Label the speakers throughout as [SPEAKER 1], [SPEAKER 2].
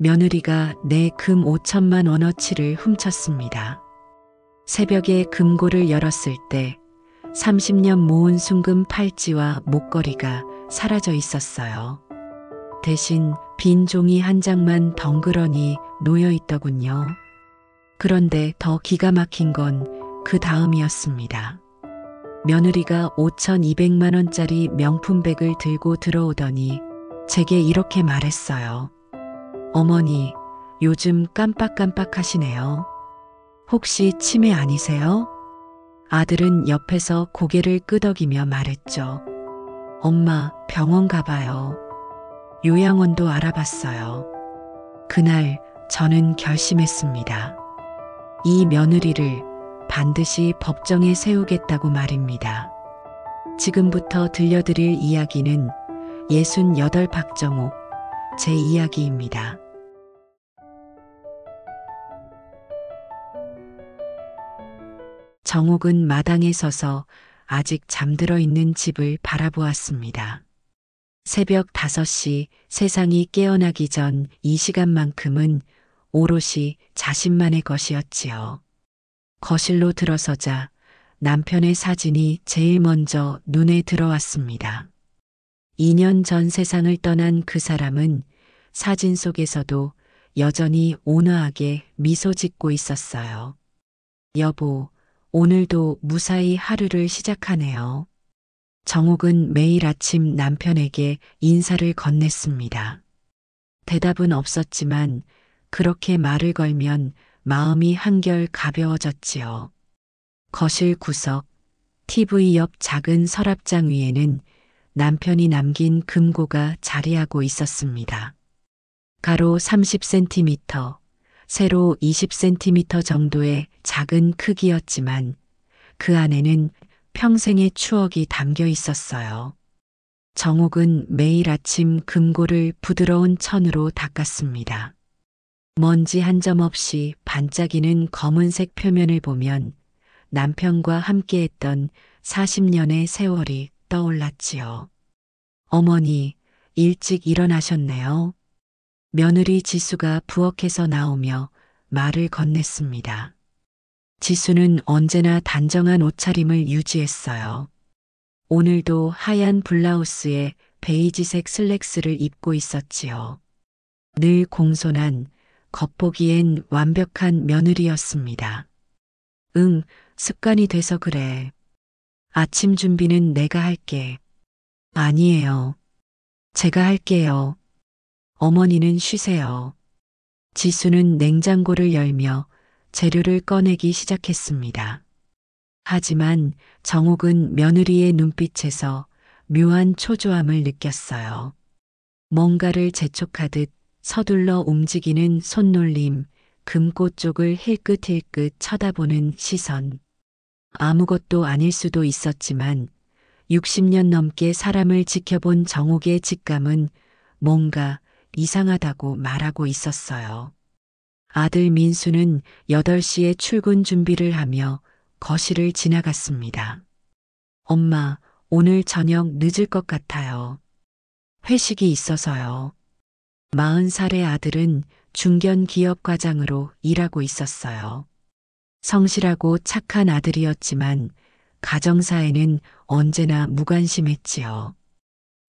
[SPEAKER 1] 며느리가 내 금 5천만 원어치를 훔쳤습니다. 새벽에 금고를 열었을 때 30년 모은 순금 팔찌와 목걸이가 사라져 있었어요. 대신 빈 종이 한 장만 덩그러니 놓여 있더군요. 그런데 더 기가 막힌 건 그 다음이었습니다. 며느리가 5,200만 원짜리 명품백을 들고 들어오더니 제게 이렇게 말했어요. 어머니, 요즘 깜빡깜빡하시네요. 혹시 치매 아니세요? 아들은 옆에서 고개를 끄덕이며 말했죠. 엄마, 병원 가봐요. 요양원도 알아봤어요. 그날 저는 결심했습니다. 이 며느리를 반드시 법정에 세우겠다고 말입니다. 지금부터 들려드릴 이야기는 68 박정옥 제 이야기입니다. 정옥은 마당에 서서 아직 잠들어 있는 집을 바라보았습니다. 새벽 5시 세상이 깨어나기 전 이 시간만큼은 오롯이 자신만의 것이었지요. 거실로 들어서자 남편의 사진이 제일 먼저 눈에 들어왔습니다. 2년 전 세상을 떠난 그 사람은 사진 속에서도 여전히 온화하게 미소 짓고 있었어요. 여보, 오늘도 무사히 하루를 시작하네요. 정옥은 매일 아침 남편에게 인사를 건넸습니다. 대답은 없었지만 그렇게 말을 걸면 마음이 한결 가벼워졌지요. 거실 구석, TV 옆 작은 서랍장 위에는 남편이 남긴 금고가 자리하고 있었습니다. 가로 30cm, 세로 20cm 정도의 작은 크기였지만 그 안에는 평생의 추억이 담겨 있었어요. 정옥은 매일 아침 금고를 부드러운 천으로 닦았습니다. 먼지 한 점 없이 반짝이는 검은색 표면을 보면 남편과 함께했던 40년의 세월이 떠올랐지요. 어머니, 일찍 일어나셨네요. 며느리 지수가 부엌에서 나오며 말을 건넸습니다. 지수는 언제나 단정한 옷차림을 유지했어요. 오늘도 하얀 블라우스에 베이지색 슬랙스를 입고 있었지요. 늘 공손한, 겉보기엔 완벽한 며느리였습니다. 응, 습관이 돼서 그래. 아침 준비는 내가 할게. 아니에요. 제가 할게요. 어머니는 쉬세요. 지수는 냉장고를 열며 재료를 꺼내기 시작했습니다. 하지만 정옥은 며느리의 눈빛에서 묘한 초조함을 느꼈어요. 뭔가를 재촉하듯 서둘러 움직이는 손놀림, 금고 쪽을 힐끗힐끗 쳐다보는 시선. 아무것도 아닐 수도 있었지만 60년 넘게 사람을 지켜본 정옥의 직감은 뭔가 이상하다고 말하고 있었어요. 아들 민수는 8시에 출근 준비를 하며 거실을 지나갔습니다. 엄마, 오늘 저녁 늦을 것 같아요. 회식이 있어서요. 40살의 아들은 중견 기업 과장으로 일하고 있었어요. 성실하고 착한 아들이었지만 가정사에는 언제나 무관심했지요.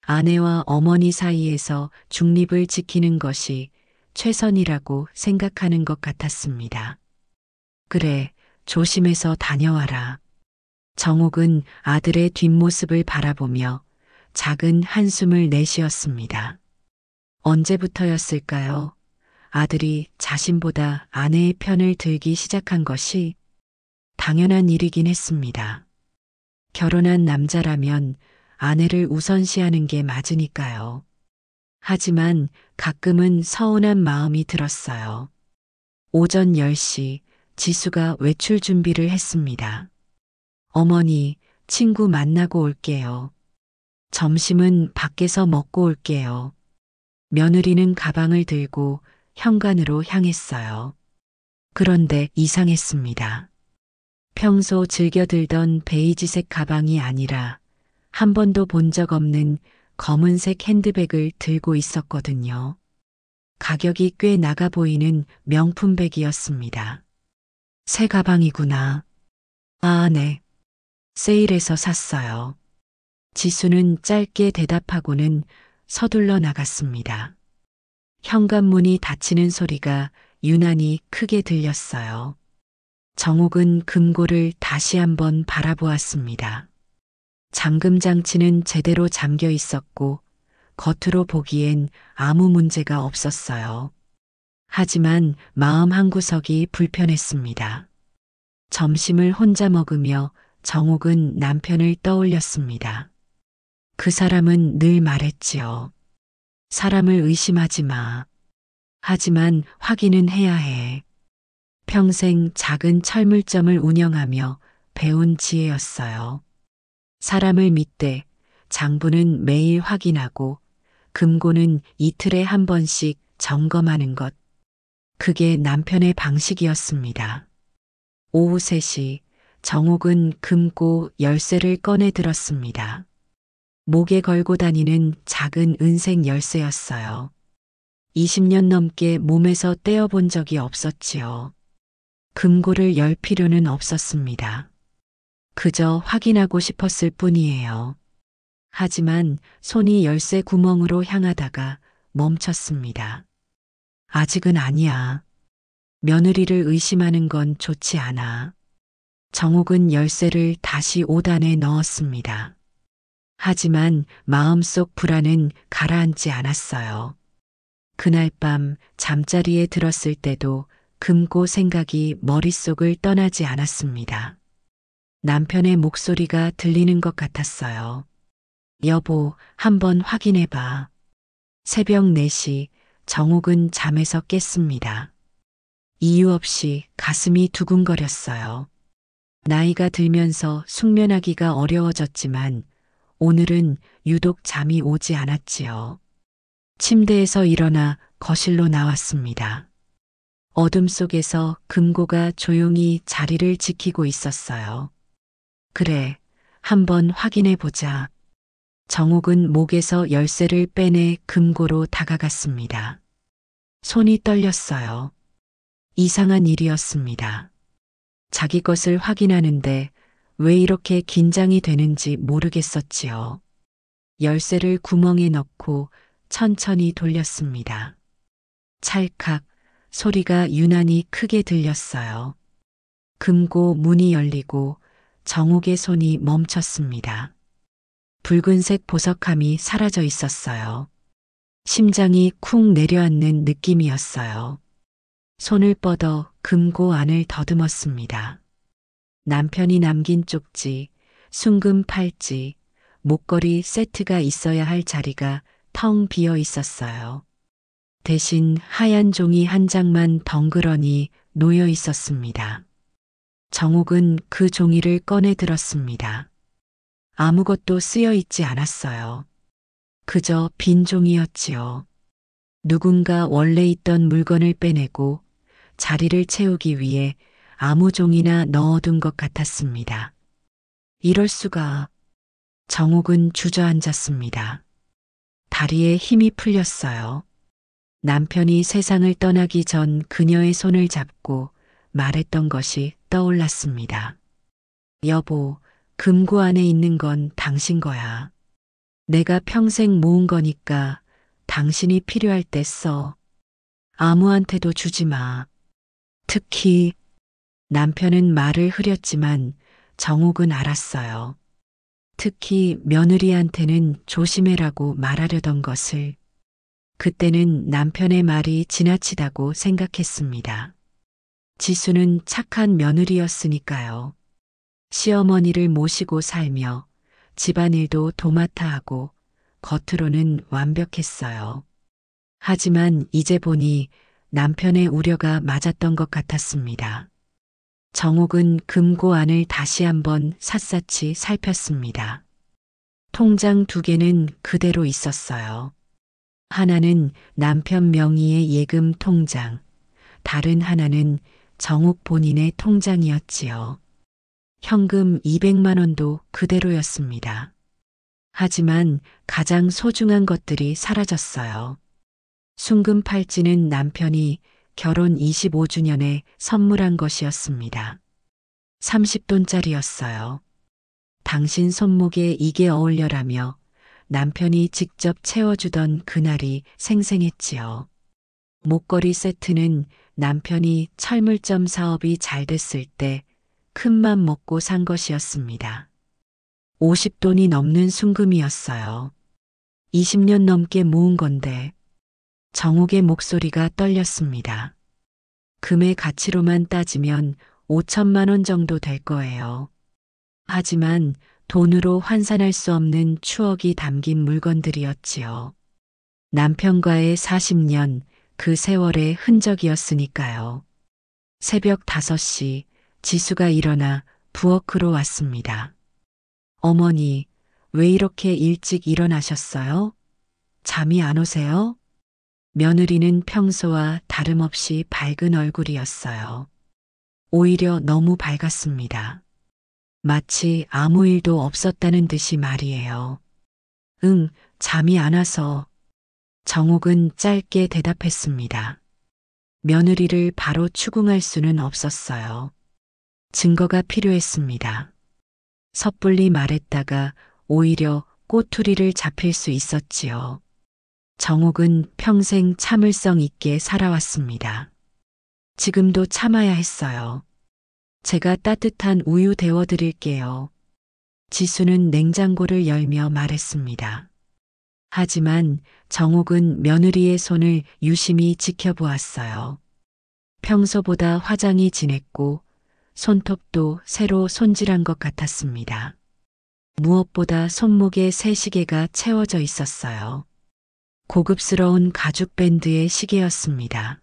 [SPEAKER 1] 아내와 어머니 사이에서 중립을 지키는 것이 최선이라고 생각하는 것 같았습니다. 그래, 조심해서 다녀와라. 정옥은 아들의 뒷모습을 바라보며 작은 한숨을 내쉬었습니다. 언제부터였을까요? 아들이 자신보다 아내의 편을 들기 시작한 것이 당연한 일이긴 했습니다. 결혼한 남자라면 아내를 우선시하는 게 맞으니까요. 하지만 가끔은 서운한 마음이 들었어요. 오전 10시 지수가 외출 준비를 했습니다. 어머니, 친구 만나고 올게요. 점심은 밖에서 먹고 올게요. 며느리는 가방을 들고 현관으로 향했어요. 그런데 이상했습니다. 평소 즐겨 들던 베이지색 가방이 아니라 한 번도 본 적 없는 검은색 핸드백을 들고 있었거든요. 가격이 꽤 나가 보이는 명품백이었습니다. 새 가방이구나. 아, 네. 세일해서 샀어요. 지수는 짧게 대답하고는 서둘러 나갔습니다. 현관문이 닫히는 소리가 유난히 크게 들렸어요. 정옥은 금고를 다시 한번 바라보았습니다. 잠금 장치는 제대로 잠겨 있었고 겉으로 보기엔 아무 문제가 없었어요. 하지만 마음 한구석이 불편했습니다. 점심을 혼자 먹으며 정옥은 남편을 떠올렸습니다. 그 사람은 늘 말했지요. 사람을 의심하지 마. 하지만 확인은 해야 해. 평생 작은 철물점을 운영하며 배운 지혜였어요. 사람을 믿되 장부는 매일 확인하고 금고는 이틀에 한 번씩 점검하는 것. 그게 남편의 방식이었습니다. 오후 3시 정옥은 금고 열쇠를 꺼내 들었습니다. 목에 걸고 다니는 작은 은색 열쇠였어요. 20년 넘게 몸에서 떼어본 적이 없었지요. 금고를 열 필요는 없었습니다. 그저 확인하고 싶었을 뿐이에요. 하지만 손이 열쇠 구멍으로 향하다가 멈췄습니다. 아직은 아니야. 며느리를 의심하는 건 좋지 않아. 정옥은 열쇠를 다시 5단에 넣었습니다. 하지만 마음속 불안은 가라앉지 않았어요. 그날 밤 잠자리에 들었을 때도 금고 생각이 머릿속을 떠나지 않았습니다. 남편의 목소리가 들리는 것 같았어요. 여보, 한번 확인해봐. 새벽 4시 정옥은 잠에서 깼습니다. 이유 없이 가슴이 두근거렸어요. 나이가 들면서 숙면하기가 어려워졌지만 오늘은 유독 잠이 오지 않았지요. 침대에서 일어나 거실로 나왔습니다. 어둠 속에서 금고가 조용히 자리를 지키고 있었어요. 그래, 한번 확인해 보자. 정옥은 목에서 열쇠를 빼내 금고로 다가갔습니다. 손이 떨렸어요. 이상한 일이었습니다. 자기 것을 확인하는데 왜 이렇게 긴장이 되는지 모르겠었지요. 열쇠를 구멍에 넣고 천천히 돌렸습니다. 찰칵 소리가 유난히 크게 들렸어요. 금고 문이 열리고 정옥의 손이 멈췄습니다. 붉은색 보석함이 사라져 있었어요. 심장이 쿵 내려앉는 느낌이었어요. 손을 뻗어 금고 안을 더듬었습니다. 남편이 남긴 쪽지, 순금 팔찌, 목걸이 세트가 있어야 할 자리가 텅 비어 있었어요. 대신 하얀 종이 한 장만 덩그러니 놓여 있었습니다. 정옥은 그 종이를 꺼내 들었습니다. 아무것도 쓰여 있지 않았어요. 그저 빈 종이었지요. 누군가 원래 있던 물건을 빼내고 자리를 채우기 위해 아무 종이나 넣어둔 것 같았습니다. 이럴 수가. 정옥은 주저앉았습니다. 다리에 힘이 풀렸어요. 남편이 세상을 떠나기 전 그녀의 손을 잡고 말했던 것이 떠올랐습니다. 여보, 금고 안에 있는 건 당신 거야. 내가 평생 모은 거니까 당신이 필요할 때 써. 아무한테도 주지 마. 특히 남편은 말을 흐렸지만 정옥은 알았어요. 특히 며느리한테는 조심해라고 말하려던 것을. 그때는 남편의 말이 지나치다고 생각했습니다. 지수는 착한 며느리였으니까요. 시어머니를 모시고 살며 집안일도 도맡아 하고 겉으로는 완벽했어요. 하지만 이제 보니 남편의 우려가 맞았던 것 같았습니다. 정옥은 금고 안을 다시 한번 샅샅이 살폈습니다. 통장 2개는 그대로 있었어요. 하나는 남편 명의의 예금 통장, 다른 하나는 정옥 본인의 통장이었지요. 현금 200만 원도 그대로였습니다. 하지만 가장 소중한 것들이 사라졌어요. 순금 팔찌는 남편이 결혼 25주년에 선물한 것이었습니다. 30돈짜리였어요. 당신 손목에 이게 어울려라며 남편이 직접 채워주던 그날이 생생했지요. 목걸이 세트는 남편이 철물점 사업이 잘 됐을 때 큰맘 먹고 산 것이었습니다. 50돈이 넘는 순금이었어요. 20년 넘게 모은 건데 정욱의 목소리가 떨렸습니다. 금의 가치로만 따지면 5천만 원 정도 될 거예요. 하지만 돈으로 환산할 수 없는 추억이 담긴 물건들이었지요. 남편과의 40년, 그 세월의 흔적이었으니까요. 새벽 5시 지수가 일어나 부엌으로 왔습니다. 어머니, 왜 이렇게 일찍 일어나셨어요? 잠이 안 오세요? 며느리는 평소와 다름없이 밝은 얼굴이었어요. 오히려 너무 밝았습니다. 마치 아무 일도 없었다는 듯이 말이에요. 응, 잠이 안 와서. 정욱은 짧게 대답했습니다. 며느리를 바로 추궁할 수는 없었어요. 증거가 필요했습니다. 섣불리 말했다가 오히려 꼬투리를 잡힐 수 있었지요. 정욱은 평생 참을성 있게 살아왔습니다. 지금도 참아야 했어요. 제가 따뜻한 우유 데워 드릴게요. 지수는 냉장고를 열며 말했습니다. 하지만 정욱은 며느리의 손을 유심히 지켜보았어요. 평소보다 화장이 진했고 손톱도 새로 손질한 것 같았습니다. 무엇보다 손목에 새 시계가 채워져 있었어요. 고급스러운 가죽 밴드의 시계였습니다.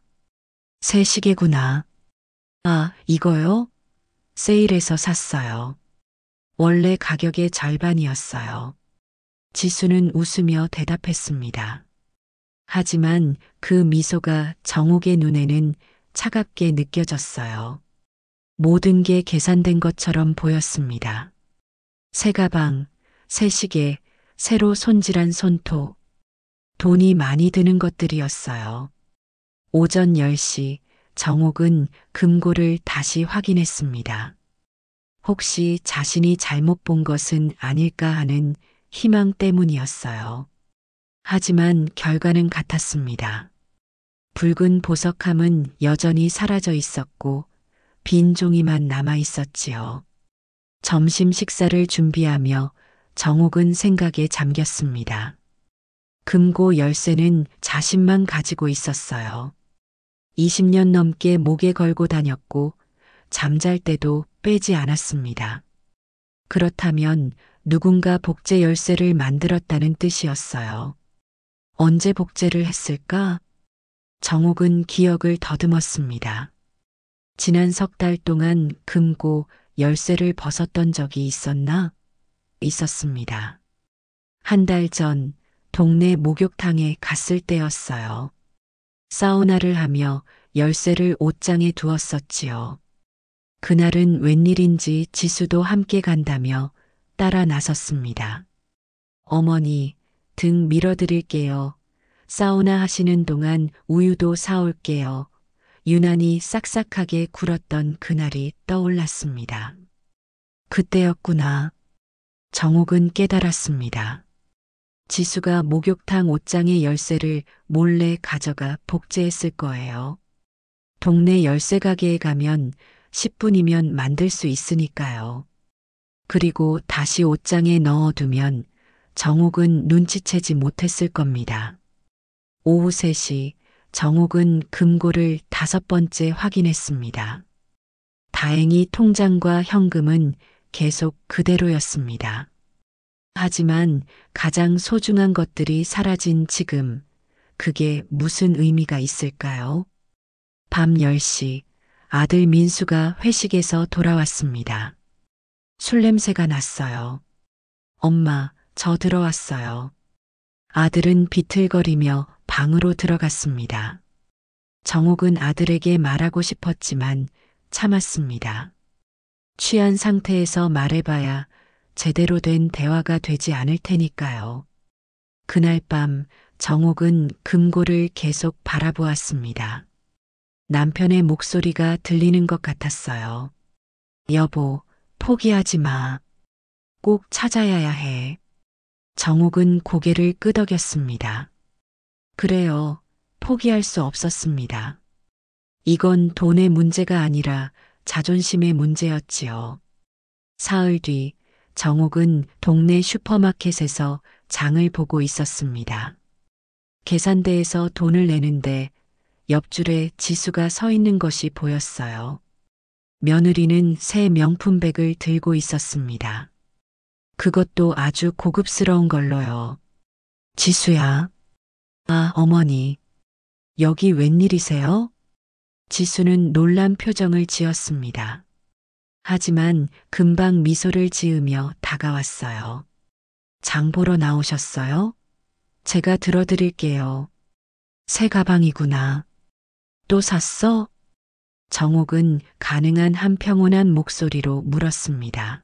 [SPEAKER 1] 새 시계구나. 아, 이거요? 세일해서 샀어요. 원래 가격의 절반이었어요. 지수는 웃으며 대답했습니다. 하지만 그 미소가 정욱의 눈에는 차갑게 느껴졌어요. 모든 게 계산된 것처럼 보였습니다. 새 가방, 새 시계, 새로 손질한 손톱. 돈이 많이 드는 것들이었어요. 오전 10시 정욱은 금고를 다시 확인했습니다. 혹시 자신이 잘못 본 것은 아닐까 하는 희망 때문이었어요. 하지만 결과는 같았습니다. 붉은 보석함은 여전히 사라져 있었고 빈 종이만 남아 있었지요. 점심 식사를 준비하며 정욱은 생각에 잠겼습니다. 금고 열쇠는 자신만 가지고 있었어요. 20년 넘게 목에 걸고 다녔고 잠잘 때도 빼지 않았습니다. 그렇다면 누군가 복제 열쇠를 만들었다는 뜻이었어요. 언제 복제를 했을까? 정욱은 기억을 더듬었습니다. 지난 석 달 동안 금고 열쇠를 벗었던 적이 있었나? 있었습니다. 한 달 전 동네 목욕탕에 갔을 때였어요. 사우나를 하며 열쇠를 옷장에 두었었지요. 그날은 웬일인지 지수도 함께 간다며 따라 나섰습니다. 어머니, 등 밀어드릴게요. 사우나 하시는 동안 우유도 사올게요. 유난히 싹싹하게 굴었던 그날이 떠올랐습니다. 그때였구나. 정욱은 깨달았습니다. 지수가 목욕탕 옷장의 열쇠를 몰래 가져가 복제했을 거예요. 동네 열쇠 가게에 가면 10분이면 만들 수 있으니까요. 그리고 다시 옷장에 넣어두면 정욱은 눈치채지 못했을 겁니다. 오후 3시 정욱은 금고를 5번째 확인했습니다. 다행히 통장과 현금은 계속 그대로였습니다. 하지만 가장 소중한 것들이 사라진 지금, 그게 무슨 의미가 있을까요? 밤 10시 아들 민수가 회식에서 돌아왔습니다. 술 냄새가 났어요. 엄마, 저 들어왔어요. 아들은 비틀거리며 방으로 들어갔습니다. 정욱은 아들에게 말하고 싶었지만 참았습니다. 취한 상태에서 말해봐야 제대로 된 대화가 되지 않을 테니까요. 그날 밤 정옥은 금고를 계속 바라보았습니다. 남편의 목소리가 들리는 것 같았어요. 여보, 포기하지 마. 꼭 찾아야 해. 정옥은 고개를 끄덕였습니다. 그래요. 포기할 수 없었습니다. 이건 돈의 문제가 아니라 자존심의 문제였지요. 사흘 뒤 정옥은 동네 슈퍼마켓에서 장을 보고 있었습니다. 계산대에서 돈을 내는데 옆줄에 지수가 서 있는 것이 보였어요. 며느리는 새 명품백을 들고 있었습니다. 그것도 아주 고급스러운 걸로요. 지수야. 아, 어머니. 여기 웬일이세요? 지수는 놀란 표정을 지었습니다. 하지만 금방 미소를 지으며 다가왔어요. 장 보러 나오셨어요? 제가 들어드릴게요. 새 가방이구나. 또 샀어? 정옥은 가능한 한 평온한 목소리로 물었습니다.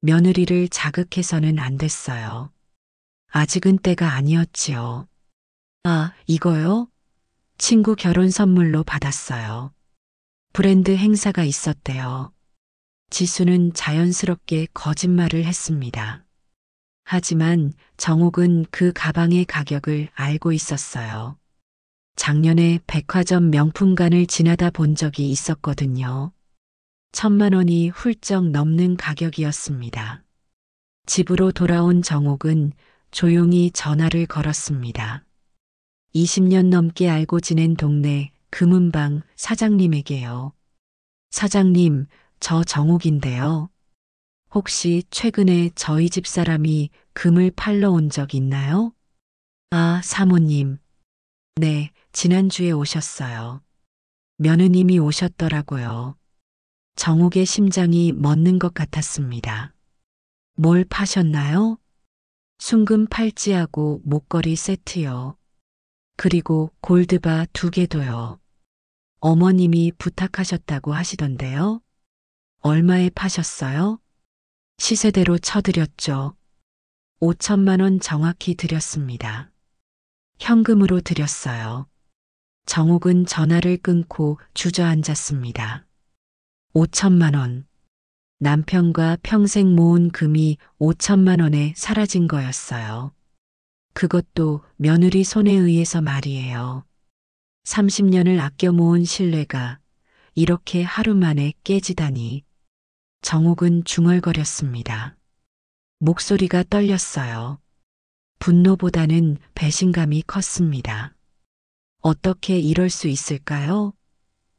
[SPEAKER 1] 며느리를 자극해서는 안 됐어요. 아직은 때가 아니었지요. 아, 이거요? 친구 결혼 선물로 받았어요. 브랜드 행사가 있었대요. 지수는 자연스럽게 거짓말을 했습니다. 하지만 정옥은 그 가방의 가격을 알고 있었어요. 작년에 백화점 명품관을 지나다 본 적이 있었거든요. 1,000만 원이 훌쩍 넘는 가격이었습니다. 집으로 돌아온 정옥은 조용히 전화를 걸었습니다. 20년 넘게 알고 지낸 동네 금은방 사장님에게요. 사장님, 저 정옥인데요. 혹시 최근에 저희 집 사람이 금을 팔러 온 적 있나요? 아, 사모님. 네, 지난주에 오셨어요. 며느님이 오셨더라고요. 정옥의 심장이 멎는 것 같았습니다. 뭘 파셨나요? 순금 팔찌하고 목걸이 세트요. 그리고 골드바 2개도요. 어머님이 부탁하셨다고 하시던데요. 얼마에 파셨어요? 시세대로 쳐드렸죠. 5천만 원 정확히 드렸습니다. 현금으로 드렸어요. 정옥은 전화를 끊고 주저앉았습니다. 5천만 원. 남편과 평생 모은 금이 5천만 원에 사라진 거였어요. 그것도 며느리 손에 의해서 말이에요. 30년을 아껴 모은 신뢰가 이렇게 하루 만에 깨지다니. 정옥은 중얼거렸습니다. 목소리가 떨렸어요. 분노보다는 배신감이 컸습니다. 어떻게 이럴 수 있을까요?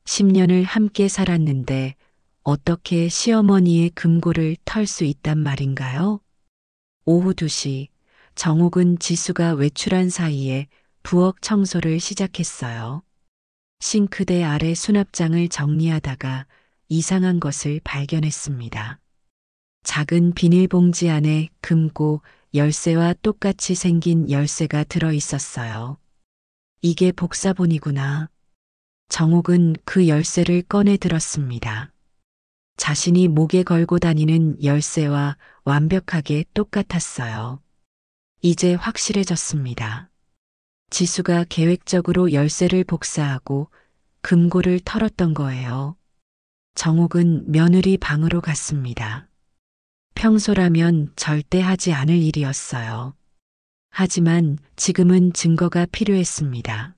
[SPEAKER 1] 10년을 함께 살았는데 어떻게 시어머니의 금고를 털 수 있단 말인가요? 오후 2시 정옥은 지수가 외출한 사이에 부엌 청소를 시작했어요. 싱크대 아래 수납장을 정리하다가 이상한 것을 발견했습니다. 작은 비닐봉지 안에 금고 열쇠와 똑같이 생긴 열쇠가 들어 있었어요. 이게 복사본이구나. 정옥은 그 열쇠를 꺼내 들었습니다. 자신이 목에 걸고 다니는 열쇠와 완벽하게 똑같았어요. 이제 확실해졌습니다. 지수가 계획적으로 열쇠를 복사하고 금고를 털었던 거예요. 정옥은 며느리 방으로 갔습니다. 평소라면 절대 하지 않을 일이었어요. 하지만 지금은 증거가 필요했습니다.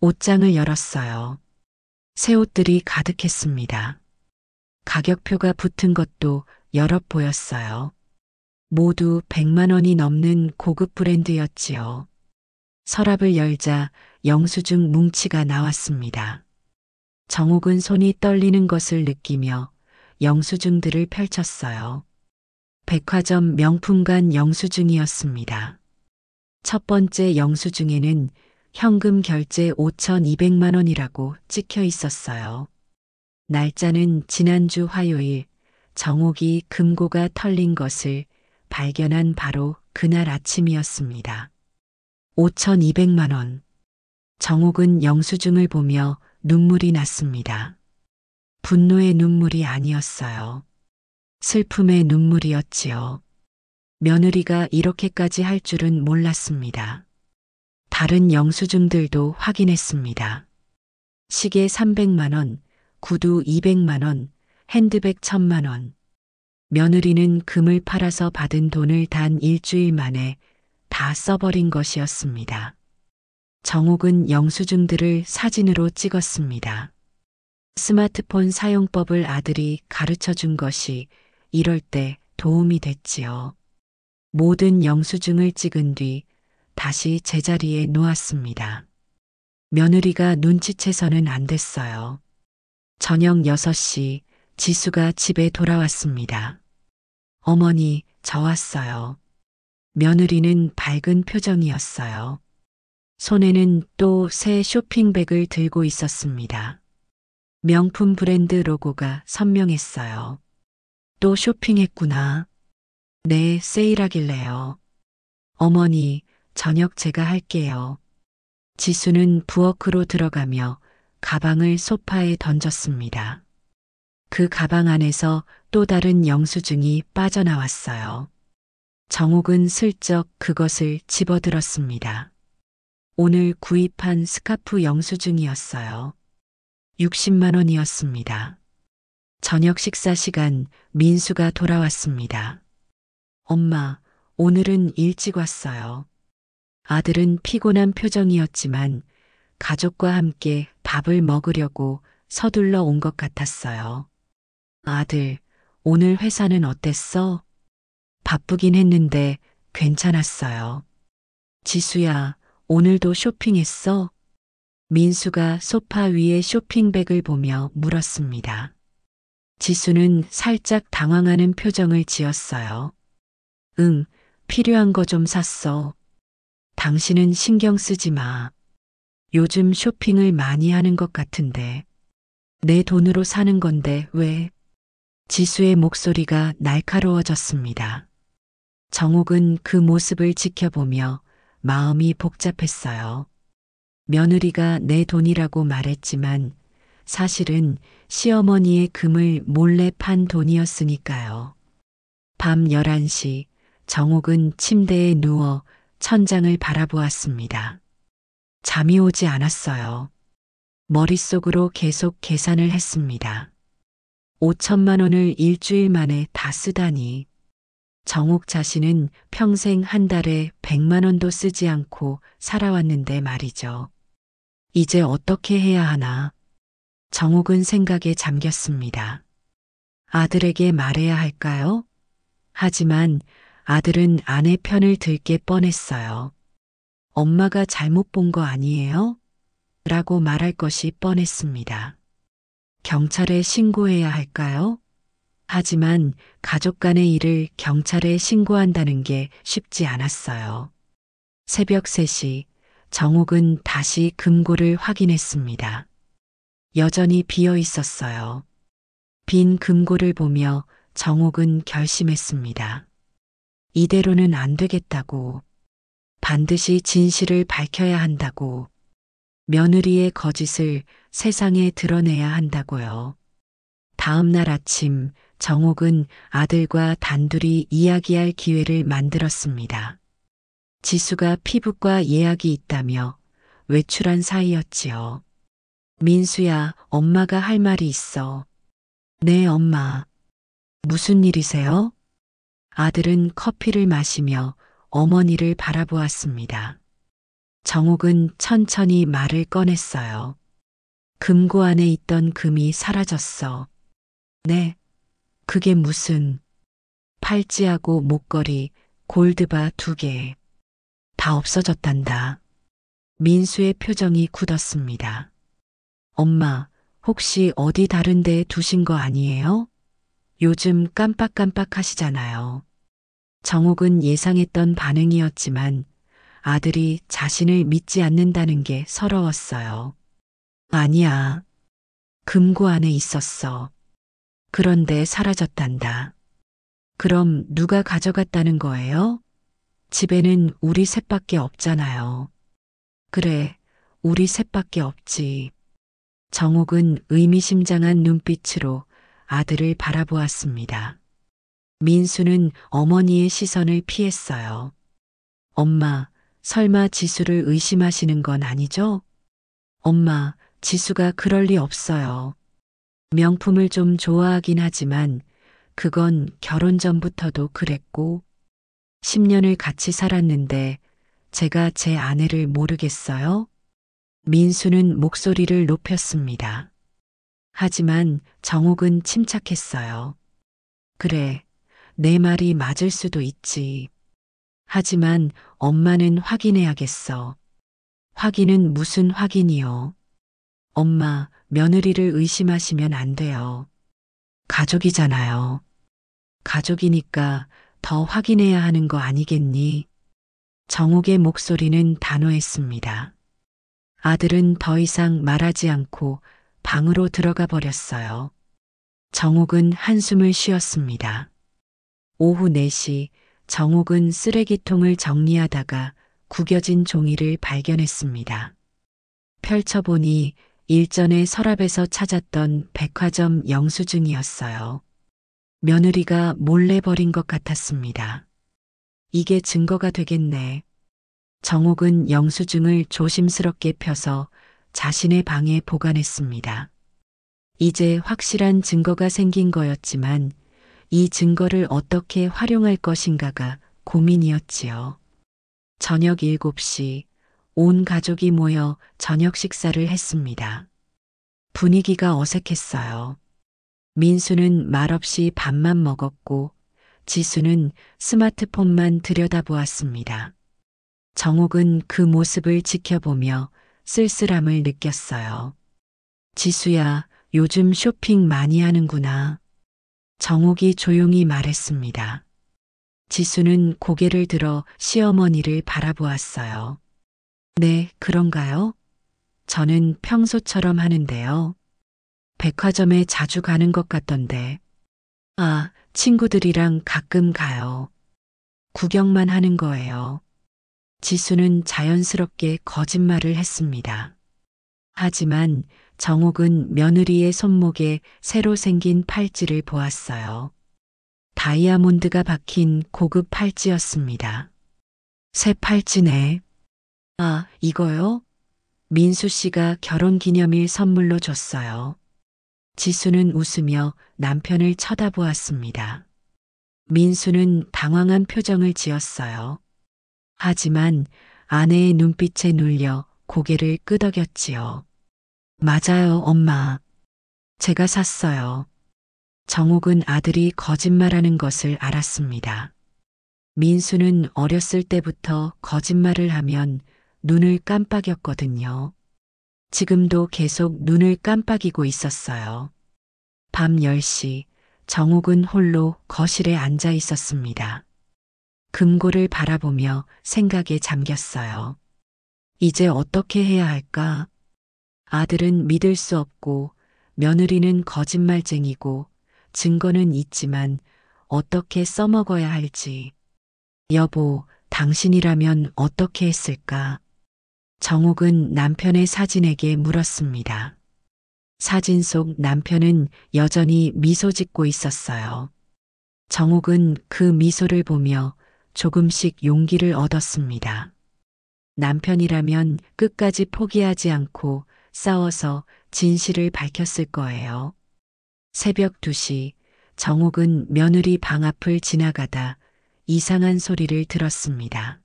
[SPEAKER 1] 옷장을 열었어요. 새 옷들이 가득했습니다. 가격표가 붙은 것도 여럿 보였어요. 모두 100만 원이 넘는 고급 브랜드였지요. 서랍을 열자 영수증 뭉치가 나왔습니다. 정옥은 손이 떨리는 것을 느끼며 영수증들을 펼쳤어요. 백화점 명품관 영수증이었습니다. 첫 번째 영수증에는 현금 결제 5,200만 원이라고 찍혀 있었어요. 날짜는 지난주 화요일 정옥이 금고가 털린 것을 발견한 바로 그날 아침이었습니다. 5,200만 원. 정옥은 영수증을 보며 눈물이 났습니다. 분노의 눈물이 아니었어요. 슬픔의 눈물이었지요. 며느리가 이렇게까지 할 줄은 몰랐습니다. 다른 영수증들도 확인했습니다. 시계 300만 원, 구두 200만 원, 핸드백 1000만 원. 며느리는 금을 팔아서 받은 돈을 단 일주일 만에 다 써버린 것이었습니다. 정옥은 영수증들을 사진으로 찍었습니다. 스마트폰 사용법을 아들이 가르쳐 준 것이 이럴 때 도움이 됐지요. 모든 영수증을 찍은 뒤 다시 제자리에 놓았습니다. 며느리가 눈치채서는 안 됐어요. 저녁 6시 지수가 집에 돌아왔습니다. 어머니, 저 왔어요. 며느리는 밝은 표정이었어요. 손에는 또 새 쇼핑백을 들고 있었습니다. 명품 브랜드 로고가 선명했어요. 또 쇼핑했구나. 네, 세일하길래요. 어머니, 저녁 제가 할게요. 지수는 부엌으로 들어가며 가방을 소파에 던졌습니다. 그 가방 안에서 또 다른 영수증이 빠져나왔어요. 정옥은 슬쩍 그것을 집어들었습니다. 오늘 구입한 스카프 영수증이었어요. 60만 원이었습니다. 저녁 식사 시간 민수가 돌아왔습니다. 엄마, 오늘은 일찍 왔어요. 아들은 피곤한 표정이었지만 가족과 함께 밥을 먹으려고 서둘러 온 것 같았어요. 아들, 오늘 회사는 어땠어? 바쁘긴 했는데 괜찮았어요. 지수야, 오늘도 쇼핑했어? 민수가 소파 위에 쇼핑백을 보며 물었습니다. 지수는 살짝 당황하는 표정을 지었어요. 응, 필요한 거 좀 샀어. 당신은 신경 쓰지 마. 요즘 쇼핑을 많이 하는 것 같은데. 내 돈으로 사는 건데 왜? 지수의 목소리가 날카로워졌습니다. 정옥은 그 모습을 지켜보며 마음이 복잡했어요. 며느리가 내 돈이라고 말했지만 사실은 시어머니의 금을 몰래 판 돈이었으니까요. 밤 11시 정옥은 침대에 누워 천장을 바라보았습니다. 잠이 오지 않았어요. 머릿속으로 계속 계산을 했습니다. 5천만 원을 일주일 만에 다 쓰다니. 정옥 자신은 평생 한 달에 100만 원도 쓰지 않고 살아왔는데 말이죠. 이제 어떻게 해야 하나? 정옥은 생각에 잠겼습니다. 아들에게 말해야 할까요? 하지만 아들은 아내 편을 들게 뻔했어요. 엄마가 잘못 본 거 아니에요? 라고 말할 것이 뻔했습니다. 경찰에 신고해야 할까요? 하지만 가족 간의 일을 경찰에 신고한다는 게 쉽지 않았어요. 새벽 3시 정옥은 다시 금고를 확인했습니다. 여전히 비어 있었어요. 빈 금고를 보며 정옥은 결심했습니다. 이대로는 안 되겠다고. 반드시 진실을 밝혀야 한다고. 며느리의 거짓을 세상에 드러내야 한다고요. 다음 날 아침 정옥은 아들과 단둘이 이야기할 기회를 만들었습니다. 지수가 피부과 예약이 있다며 외출한 사이였지요. 민수야, 엄마가 할 말이 있어. 네, 엄마. 무슨 일이세요? 아들은 커피를 마시며 어머니를 바라보았습니다. 정옥은 천천히 말을 꺼냈어요. 금고 안에 있던 금이 사라졌어. 네, 그게 무슨... 팔찌하고 목걸이, 골드바 2개. 다 없어졌단다. 민수의 표정이 굳었습니다. 엄마, 혹시 어디 다른 데에 두신 거 아니에요? 요즘 깜빡깜빡 하시잖아요. 정옥은 예상했던 반응이었지만 아들이 자신을 믿지 않는다는 게 서러웠어요. 아니야. 금고 안에 있었어. 그런데 사라졌단다. 그럼 누가 가져갔다는 거예요? 집에는 우리 셋밖에 없잖아요. 그래, 우리 셋밖에 없지. 정옥은 의미심장한 눈빛으로 아들을 바라보았습니다. 민수는 어머니의 시선을 피했어요. 엄마, 설마 지수를 의심하시는 건 아니죠? 엄마, 지수가 그럴 리 없어요. 명품을 좀 좋아하긴 하지만 그건 결혼 전부터도 그랬고 10년을 같이 살았는데 제가 제 아내를 모르겠어요? 민수는 목소리를 높였습니다. 하지만 정옥은 침착했어요. 그래, 내 말이 맞을 수도 있지. 하지만 엄마는 확인해야겠어. 확인은 무슨 확인이요? 엄마, 며느리를 의심하시면 안 돼요. 가족이잖아요. 가족이니까 더 확인해야 하는 거 아니겠니? 정옥의 목소리는 단호했습니다. 아들은 더 이상 말하지 않고 방으로 들어가 버렸어요. 정옥은 한숨을 쉬었습니다. 오후 4시 정옥은 쓰레기통을 정리하다가 구겨진 종이를 발견했습니다. 펼쳐보니 일전에 서랍에서 찾았던 백화점 영수증이었어요. 며느리가 몰래 버린 것 같았습니다. 이게 증거가 되겠네. 정옥은 영수증을 조심스럽게 펴서 자신의 방에 보관했습니다. 이제 확실한 증거가 생긴 거였지만 이 증거를 어떻게 활용할 것인가가 고민이었지요. 저녁 7시 온 가족이 모여 저녁 식사를 했습니다. 분위기가 어색했어요. 민수는 말없이 밥만 먹었고 지수는 스마트폰만 들여다보았습니다. 정옥은 그 모습을 지켜보며 쓸쓸함을 느꼈어요. 지수야, 요즘 쇼핑 많이 하는구나. 정옥이 조용히 말했습니다. 지수는 고개를 들어 시어머니를 바라보았어요. 네, 그런가요? 저는 평소처럼 하는데요. 백화점에 자주 가는 것 같던데. 아, 친구들이랑 가끔 가요. 구경만 하는 거예요. 지수는 자연스럽게 거짓말을 했습니다. 하지만 정옥은 며느리의 손목에 새로 생긴 팔찌를 보았어요. 다이아몬드가 박힌 고급 팔찌였습니다. 새 팔찌네. 아, 이거요? 민수 씨가 결혼 기념일 선물로 줬어요. 지수는 웃으며 남편을 쳐다보았습니다. 민수는 당황한 표정을 지었어요. 하지만 아내의 눈빛에 눌려 고개를 끄덕였지요. 맞아요, 엄마. 제가 샀어요. 정옥은 아들이 거짓말하는 것을 알았습니다. 민수는 어렸을 때부터 거짓말을 하면 눈을 깜빡였거든요. 지금도 계속 눈을 깜빡이고 있었어요. 밤 10시 정옥은 홀로 거실에 앉아 있었습니다. 금고를 바라보며 생각에 잠겼어요. 이제 어떻게 해야 할까? 아들은 믿을 수 없고 며느리는 거짓말쟁이고 증거는 있지만 어떻게 써먹어야 할지. 여보, 당신이라면 어떻게 했을까? 정옥은 남편의 사진에게 물었습니다. 사진 속 남편은 여전히 미소 짓고 있었어요. 정옥은 그 미소를 보며 조금씩 용기를 얻었습니다. 남편이라면 끝까지 포기하지 않고 싸워서 진실을 밝혔을 거예요. 새벽 2시 정옥은 며느리 방 앞을 지나가다 이상한 소리를 들었습니다.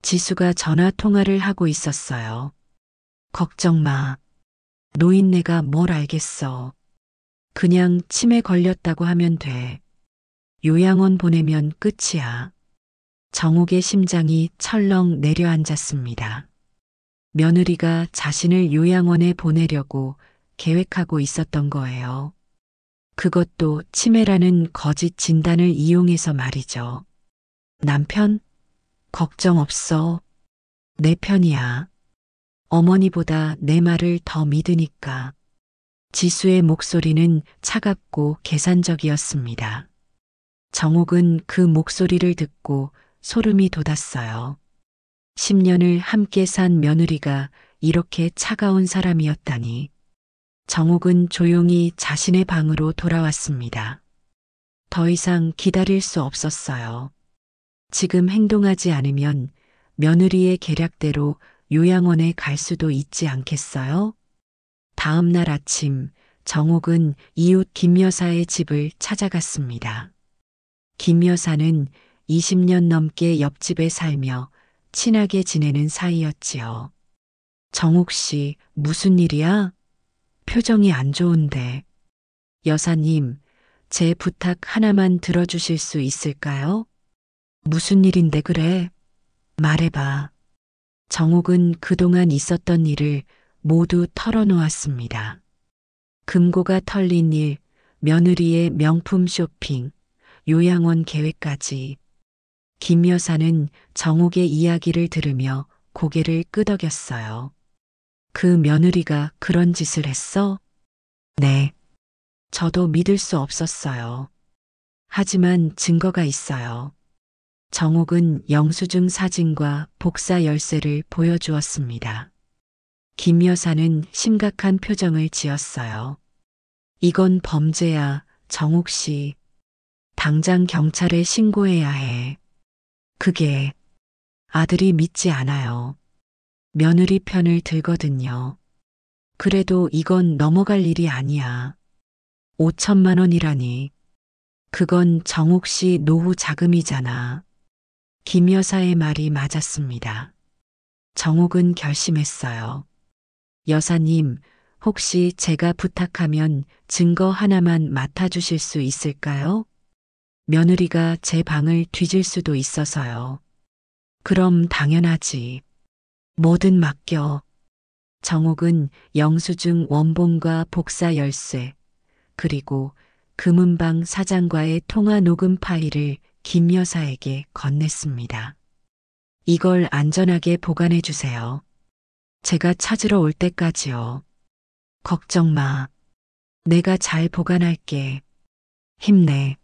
[SPEAKER 1] 지수가 전화 통화를 하고 있었어요. 걱정 마. 노인네가 뭘 알겠어. 그냥 치매 걸렸다고 하면 돼. 요양원 보내면 끝이야. 정옥의 심장이 철렁 내려앉았습니다. 며느리가 자신을 요양원에 보내려고 계획하고 있었던 거예요. 그것도 치매라는 거짓 진단을 이용해서 말이죠. 남편? 걱정 없어. 내 편이야. 어머니보다 내 말을 더 믿으니까. 지수의 목소리는 차갑고 계산적이었습니다. 정옥은 그 목소리를 듣고 소름이 돋았어요. 10년을 함께 산 며느리가 이렇게 차가운 사람이었다니. 정옥은 조용히 자신의 방으로 돌아왔습니다. 더 이상 기다릴 수 없었어요. 지금 행동하지 않으면 며느리의 계략대로 요양원에 갈 수도 있지 않겠어요? 다음 날 아침 정옥은 이웃 김 여사의 집을 찾아갔습니다. 김 여사는 20년 넘게 옆집에 살며 친하게 지내는 사이였지요. 정옥 씨, 무슨 일이야? 표정이 안 좋은데. 여사님, 제 부탁 하나만 들어주실 수 있을까요? 무슨 일인데 그래? 말해봐. 정옥은 그동안 있었던 일을 모두 털어놓았습니다. 금고가 털린 일, 며느리의 명품 쇼핑, 요양원 계획까지. 김 여사는 정옥의 이야기를 들으며 고개를 끄덕였어요. 그 며느리가 그런 짓을 했어? 네. 저도 믿을 수 없었어요. 하지만 증거가 있어요. 정옥은 영수증 사진과 복사 열쇠를 보여주었습니다. 김 여사는 심각한 표정을 지었어요. 이건 범죄야, 정옥 씨. 당장 경찰에 신고해야 해. 그게 아들이 믿지 않아요. 며느리 편을 들거든요. 그래도 이건 넘어갈 일이 아니야. 5천만 원이라니. 그건 정옥 씨 노후 자금이잖아. 김 여사의 말이 맞았습니다. 정옥은 결심했어요. 여사님, 혹시 제가 부탁하면 증거 하나만 맡아주실 수 있을까요? 며느리가 제 방을 뒤질 수도 있어서요. 그럼 당연하지. 뭐든 맡겨. 정옥은 영수증 원본과 복사 열쇠, 그리고 금은방 사장과의 통화 녹음 파일을 김 여사에게 건넸습니다. 이걸 안전하게 보관해 주세요. 제가 찾으러 올 때까지요. 걱정 마. 내가 잘 보관할게. 힘내.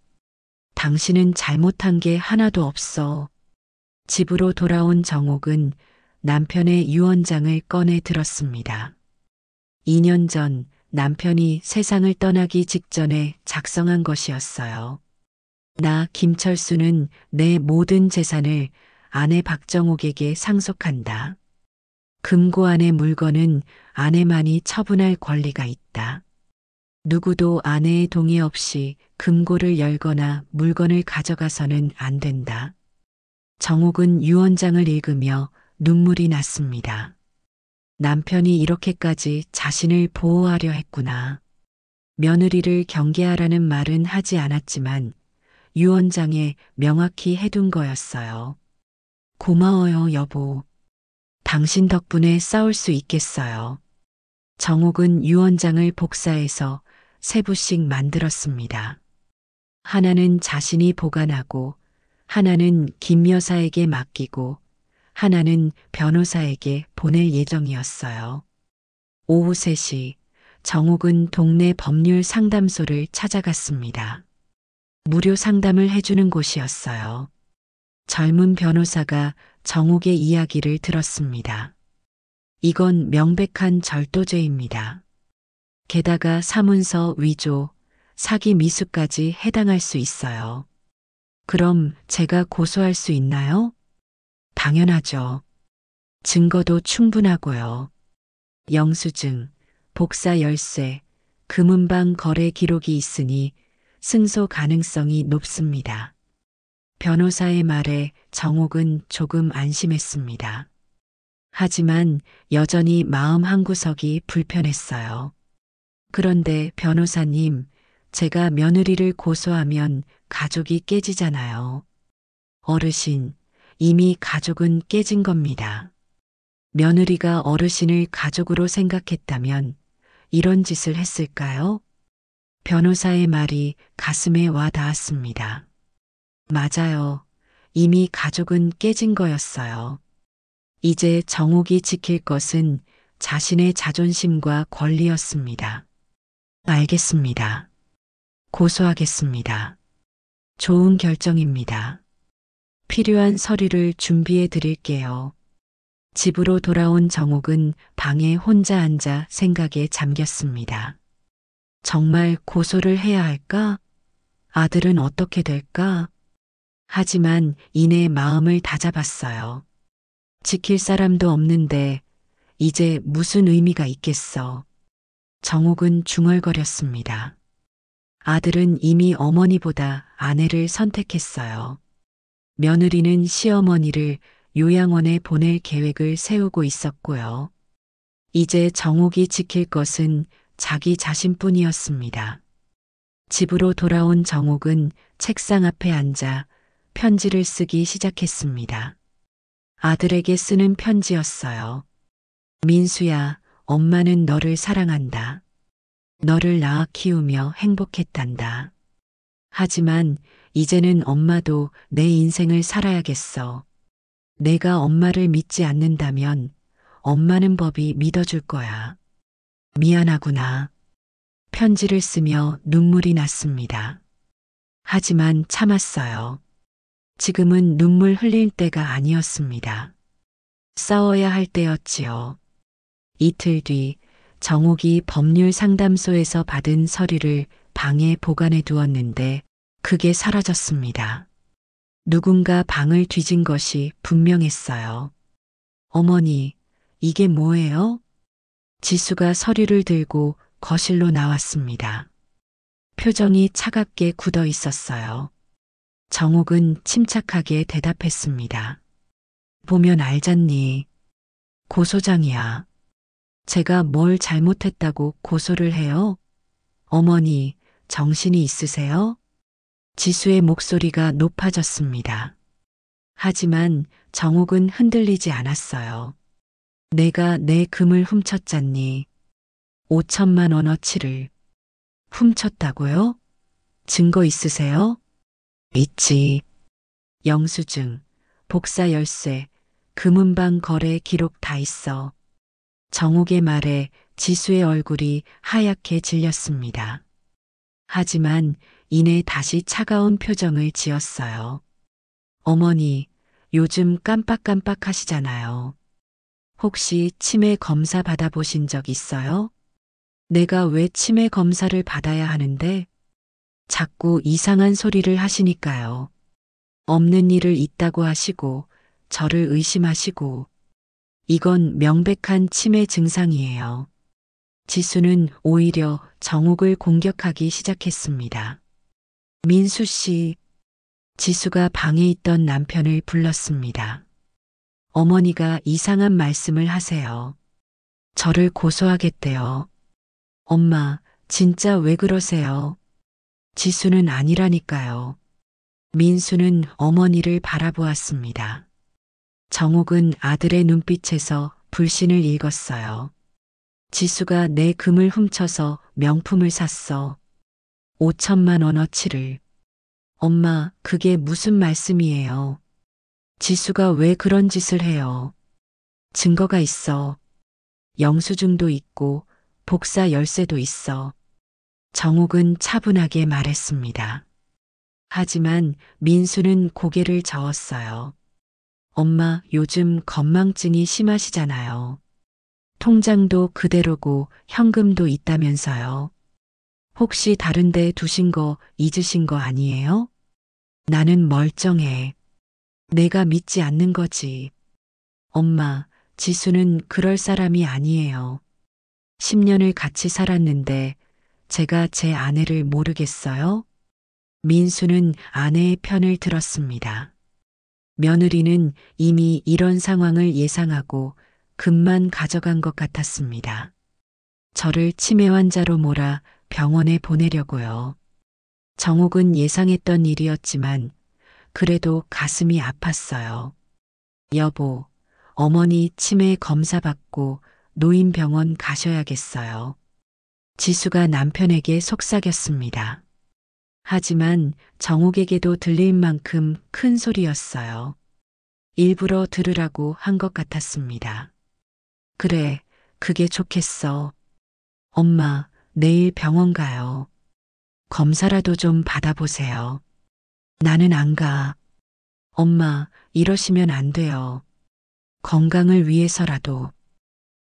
[SPEAKER 1] 당신은 잘못한 게 하나도 없어. 집으로 돌아온 정옥은 남편의 유언장을 꺼내 들었습니다. 2년 전 남편이 세상을 떠나기 직전에 작성한 것이었어요. 나 김철수는 내 모든 재산을 아내 박정옥에게 상속한다. 금고 안의 물건은 아내만이 처분할 권리가 있다. 누구도 아내의 동의 없이 금고를 열거나 물건을 가져가서는 안 된다. 정옥은 유언장을 읽으며 눈물이 났습니다. 남편이 이렇게까지 자신을 보호하려 했구나. 며느리를 경계하라는 말은 하지 않았지만 유언장에 명확히 해둔 거였어요. 고마워요, 여보. 당신 덕분에 싸울 수 있겠어요. 정옥은 유언장을 복사해서 세 부씩 만들었습니다. 하나는 자신이 보관하고, 하나는 김 여사에게 맡기고, 하나는 변호사에게 보낼 예정이었어요. 오후 3시, 정옥은 동네 법률 상담소를 찾아갔습니다. 무료 상담을 해주는 곳이었어요. 젊은 변호사가 정옥의 이야기를 들었습니다. 이건 명백한 절도죄입니다. 게다가 사문서 위조, 사기 미수까지 해당할 수 있어요. 그럼 제가 고소할 수 있나요? 당연하죠. 증거도 충분하고요. 영수증, 복사 열쇠, 금은방 거래 기록이 있으니 승소 가능성이 높습니다. 변호사의 말에 정옥은 조금 안심했습니다. 하지만 여전히 마음 한구석이 불편했어요. 그런데 변호사님, 제가 며느리를 고소하면 가족이 깨지잖아요. 어르신, 이미 가족은 깨진 겁니다. 며느리가 어르신을 가족으로 생각했다면 이런 짓을 했을까요? 변호사의 말이 가슴에 와 닿았습니다. 맞아요. 이미 가족은 깨진 거였어요. 이제 정옥이 지킬 것은 자신의 자존심과 권리였습니다. 알겠습니다. 고소하겠습니다. 좋은 결정입니다. 필요한 서류를 준비해 드릴게요. 집으로 돌아온 정옥은 방에 혼자 앉아 생각에 잠겼습니다. 정말 고소를 해야 할까? 아들은 어떻게 될까? 하지만 이내 마음을 다잡았어요. 지킬 사람도 없는데 이제 무슨 의미가 있겠어. 정옥은 중얼거렸습니다. 아들은 이미 어머니보다 아내를 선택했어요. 며느리는 시어머니를 요양원에 보낼 계획을 세우고 있었고요. 이제 정옥이 지킬 것은 자기 자신뿐이었습니다. 집으로 돌아온 정옥은 책상 앞에 앉아 편지를 쓰기 시작했습니다. 아들에게 쓰는 편지였어요. 민수야, 엄마는 너를 사랑한다. 너를 낳아 키우며 행복했단다. 하지만 이제는 엄마도 내 인생을 살아야겠어. 내가 엄마를 믿지 않는다면 엄마는 법이 믿어줄 거야. 미안하구나. 편지를 쓰며 눈물이 났습니다. 하지만 참았어요. 지금은 눈물 흘릴 때가 아니었습니다. 싸워야 할 때였지요. 이틀 뒤 정옥이 법률 상담소에서 받은 서류를 방에 보관해 두었는데 그게 사라졌습니다. 누군가 방을 뒤진 것이 분명했어요. 어머니, 이게 뭐예요? 지수가 서류를 들고 거실로 나왔습니다. 표정이 차갑게 굳어 있었어요. 정옥은 침착하게 대답했습니다. 보면 알잖니. 고소장이야. 제가 뭘 잘못했다고 고소를 해요? 어머니, 정신이 있으세요? 지수의 목소리가 높아졌습니다. 하지만 정옥은 흔들리지 않았어요. 내가 내 금을 훔쳤잖니. 5천만 원어치를. 훔쳤다고요? 증거 있으세요? 있지. 영수증, 복사 열쇠, 금은방 거래 기록 다 있어. 정옥의 말에 지수의 얼굴이 하얗게 질렸습니다. 하지만 이내 다시 차가운 표정을 지었어요. 어머니, 요즘 깜빡깜빡 하시잖아요. 혹시 치매 검사 받아보신 적 있어요? 내가 왜 치매 검사를 받아야 하는데? 자꾸 이상한 소리를 하시니까요. 없는 일을 있다고 하시고, 저를 의심하시고, 이건 명백한 치매 증상이에요. 지수는 오히려 정옥을 공격하기 시작했습니다. 민수 씨, 지수가 방에 있던 남편을 불렀습니다. 어머니가 이상한 말씀을 하세요. 저를 고소하겠대요. 엄마, 진짜 왜 그러세요? 지수는 아니라니까요. 민수는 어머니를 바라보았습니다. 정옥은 아들의 눈빛에서 불신을 읽었어요. 지수가 내 금을 훔쳐서 명품을 샀어. 5천만 원어치를. 엄마, 그게 무슨 말씀이에요? 지수가 왜 그런 짓을 해요? 증거가 있어. 영수증도 있고 복사 열쇠도 있어. 정옥은 차분하게 말했습니다. 하지만 민수는 고개를 저었어요. 엄마, 요즘 건망증이 심하시잖아요. 통장도 그대로고 현금도 있다면서요. 혹시 다른 데 두신 거 잊으신 거 아니에요? 나는 멀쩡해. 내가 믿지 않는 거지. 엄마, 지수는 그럴 사람이 아니에요. 10년을 같이 살았는데 제가 제 아내를 모르겠어요? 민수는 아내의 편을 들었습니다. 며느리는 이미 이런 상황을 예상하고 금만 가져간 것 같았습니다. 저를 치매 환자로 몰아 병원에 보내려고요. 정옥은 예상했던 일이었지만 그래도 가슴이 아팠어요. 여보, 어머니 치매 검사 받고 노인병원 가셔야겠어요. 지수가 남편에게 속삭였습니다. 하지만 정옥에게도 들릴 만큼 큰 소리였어요. 일부러 들으라고 한 것 같았습니다. 그래, 그게 좋겠어. 엄마, 내일 병원 가요. 검사라도 좀 받아보세요. 나는 안 가. 엄마, 이러시면 안 돼요. 건강을 위해서라도.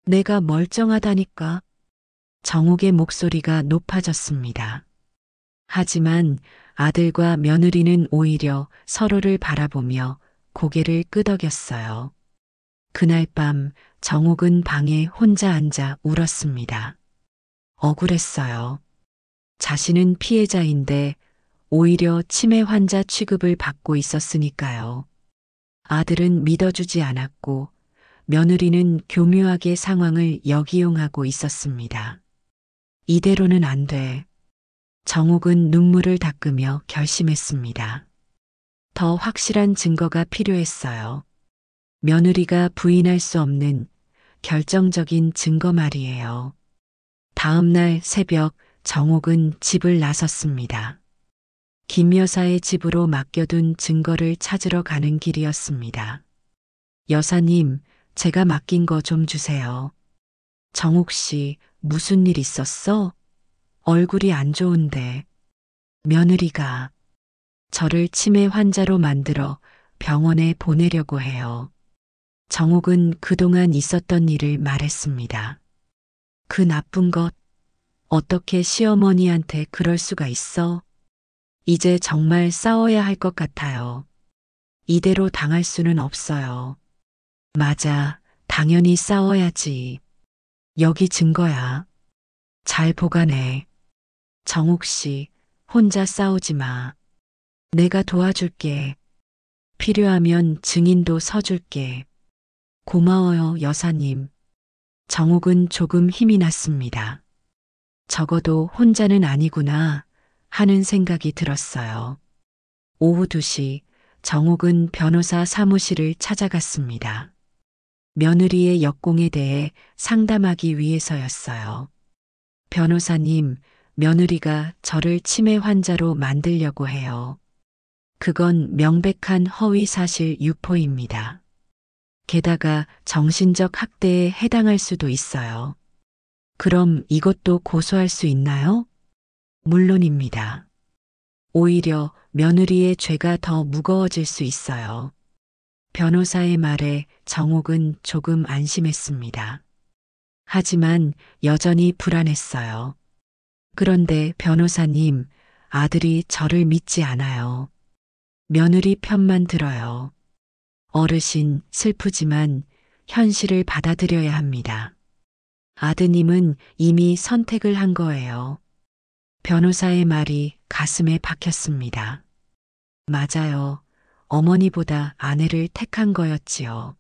[SPEAKER 1] 내가 멀쩡하다니까. 정옥의 목소리가 높아졌습니다. 하지만 아들과 며느리는 오히려 서로를 바라보며 고개를 끄덕였어요. 그날 밤 정옥은 방에 혼자 앉아 울었습니다. 억울했어요. 자신은 피해자인데 오히려 치매 환자 취급을 받고 있었으니까요. 아들은 믿어주지 않았고 며느리는 교묘하게 상황을 역이용하고 있었습니다. 이대로는 안 돼. 정옥은 눈물을 닦으며 결심했습니다. 더 확실한 증거가 필요했어요. 며느리가 부인할 수 없는 결정적인 증거 말이에요. 다음 날 새벽 정옥은 집을 나섰습니다. 김 여사의 집으로 맡겨둔 증거를 찾으러 가는 길이었습니다. 여사님, 제가 맡긴 거 좀 주세요. 정옥 씨, 무슨 일 있었어? 얼굴이 안 좋은데. 며느리가 저를 치매 환자로 만들어 병원에 보내려고 해요. 정옥은 그동안 있었던 일을 말했습니다. 그 나쁜 것, 어떻게 시어머니한테 그럴 수가 있어? 이제 정말 싸워야 할 것 같아요. 이대로 당할 수는 없어요. 맞아, 당연히 싸워야지. 여기 증거야. 잘 보관해. 정옥 씨, 혼자 싸우지 마. 내가 도와줄게. 필요하면 증인도 서줄게. 고마워요, 여사님. 정옥은 조금 힘이 났습니다. 적어도 혼자는 아니구나 하는 생각이 들었어요. 오후 2시 정옥은 변호사 사무실을 찾아갔습니다. 며느리의 역공에 대해 상담하기 위해서였어요. 변호사님, 며느리가 저를 치매 환자로 만들려고 해요. 그건 명백한 허위 사실 유포입니다. 게다가 정신적 학대에 해당할 수도 있어요. 그럼 이것도 고소할 수 있나요? 물론입니다. 오히려 며느리의 죄가 더 무거워질 수 있어요. 변호사의 말에 정옥은 조금 안심했습니다. 하지만 여전히 불안했어요. 그런데 변호사님, 아들이 저를 믿지 않아요. 며느리 편만 들어요. 어르신, 슬프지만 현실을 받아들여야 합니다. 아드님은 이미 선택을 한 거예요. 변호사의 말이 가슴에 박혔습니다. 맞아요. 어머니보다 아내를 택한 거였지요.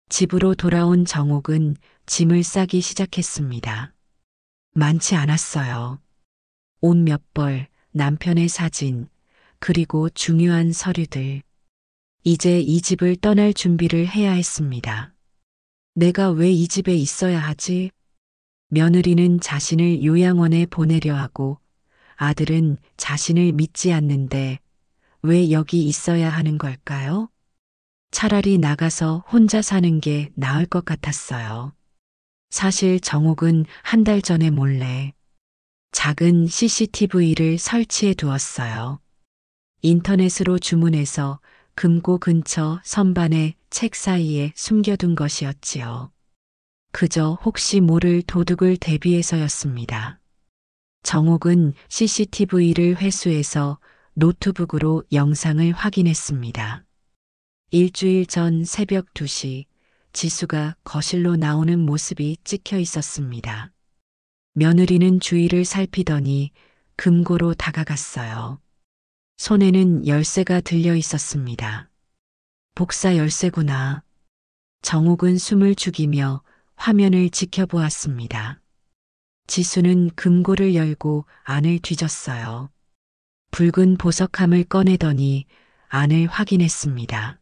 [SPEAKER 1] 집으로 돌아온 정옥은 짐을 싸기 시작했습니다. 많지 않았어요. 옷 몇 벌, 남편의 사진, 그리고 중요한 서류들. 이제 이 집을 떠날 준비를 해야 했습니다. 내가 왜 이 집에 있어야 하지? 며느리는 자신을 요양원에 보내려 하고 아들은 자신을 믿지 않는데 왜 여기 있어야 하는 걸까요? 차라리 나가서 혼자 사는 게 나을 것 같았어요. 사실 정옥은 한 달 전에 몰래 작은 CCTV를 설치해 두었어요. 인터넷으로 주문해서 금고 근처 선반의 책 사이에 숨겨둔 것이었지요. 그저 혹시 모를 도둑을 대비해서였습니다. 정옥은 CCTV를 회수해서 노트북으로 영상을 확인했습니다. 일주일 전 새벽 2시 지수가 거실로 나오는 모습이 찍혀 있었습니다. 며느리는 주위를 살피더니 금고로 다가갔어요. 손에는 열쇠가 들려 있었습니다. 복사 열쇠구나. 정옥은 숨을 죽이며 화면을 지켜보았습니다. 지수는 금고를 열고 안을 뒤졌어요. 붉은 보석함을 꺼내더니 안을 확인했습니다.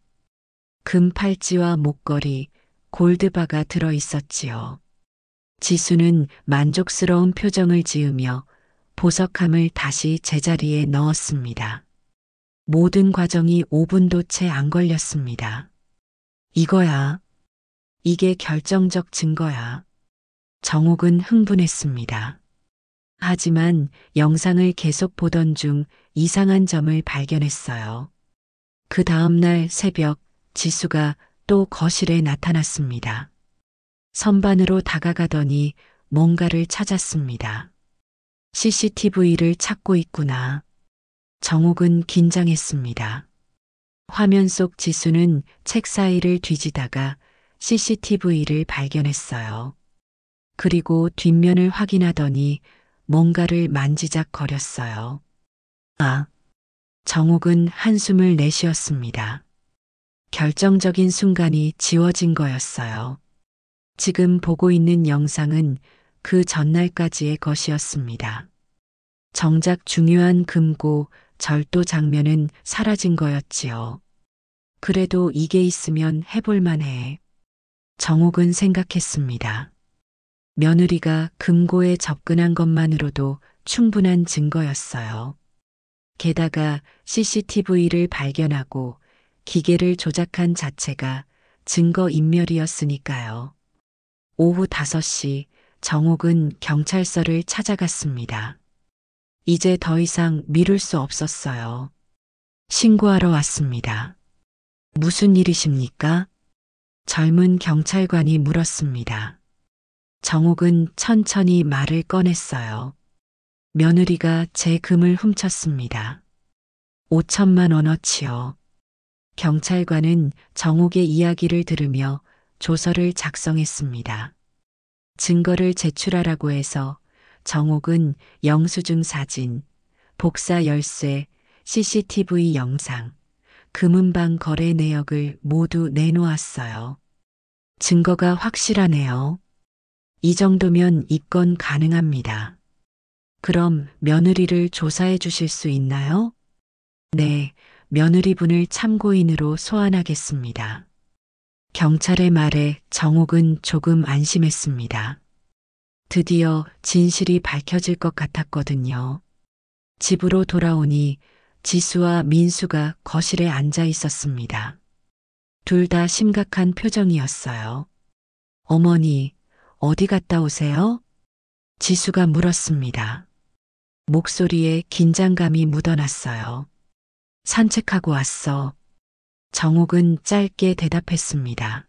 [SPEAKER 1] 금 팔찌와 목걸이, 골드바가 들어 있었지요. 지수는 만족스러운 표정을 지으며 보석함을 다시 제자리에 넣었습니다. 모든 과정이 5분도 채 안 걸렸습니다. 이거야. 이게 결정적 증거야. 정옥은 흥분했습니다. 하지만 영상을 계속 보던 중 이상한 점을 발견했어요. 그 다음날 새벽 지수가 또 거실에 나타났습니다. 선반으로 다가가더니 뭔가를 찾았습니다. CCTV를 찾고 있구나. 정옥은 긴장했습니다. 화면 속 지수는 책 사이를 뒤지다가 CCTV를 발견했어요. 그리고 뒷면을 확인하더니 뭔가를 만지작거렸어요. 아, 정옥은 한숨을 내쉬었습니다. 결정적인 순간이 지워진 거였어요. 지금 보고 있는 영상은 그 전날까지의 것이었습니다. 정작 중요한 금고, 절도 장면은 사라진 거였지요. 그래도 이게 있으면 해볼만 해. 정옥은 생각했습니다. 며느리가 금고에 접근한 것만으로도 충분한 증거였어요. 게다가 CCTV를 발견하고 기계를 조작한 자체가 증거인멸이었으니까요. 오후 5시 정옥은 경찰서를 찾아갔습니다. 이제 더 이상 미룰 수 없었어요. 신고하러 왔습니다. 무슨 일이십니까? 젊은 경찰관이 물었습니다. 정옥은 천천히 말을 꺼냈어요. 며느리가 제 금을 훔쳤습니다. 5천만 원어치요. 경찰관은 정옥의 이야기를 들으며 조서를 작성했습니다. 증거를 제출하라고 해서 정옥은 영수증 사진, 복사 열쇠, CCTV 영상, 금은방 거래 내역을 모두 내놓았어요. 증거가 확실하네요. 이 정도면 입건 가능합니다. 그럼 며느리를 조사해 주실 수 있나요? 네, 며느리분을 참고인으로 소환하겠습니다. 경찰의 말에 정옥은 조금 안심했습니다. 드디어 진실이 밝혀질 것 같았거든요. 집으로 돌아오니 지수와 민수가 거실에 앉아 있었습니다. 둘 다 심각한 표정이었어요. 어머니, 어디 갔다 오세요? 지수가 물었습니다. 목소리에 긴장감이 묻어났어요. 산책하고 왔어. 정옥은 짧게 대답했습니다.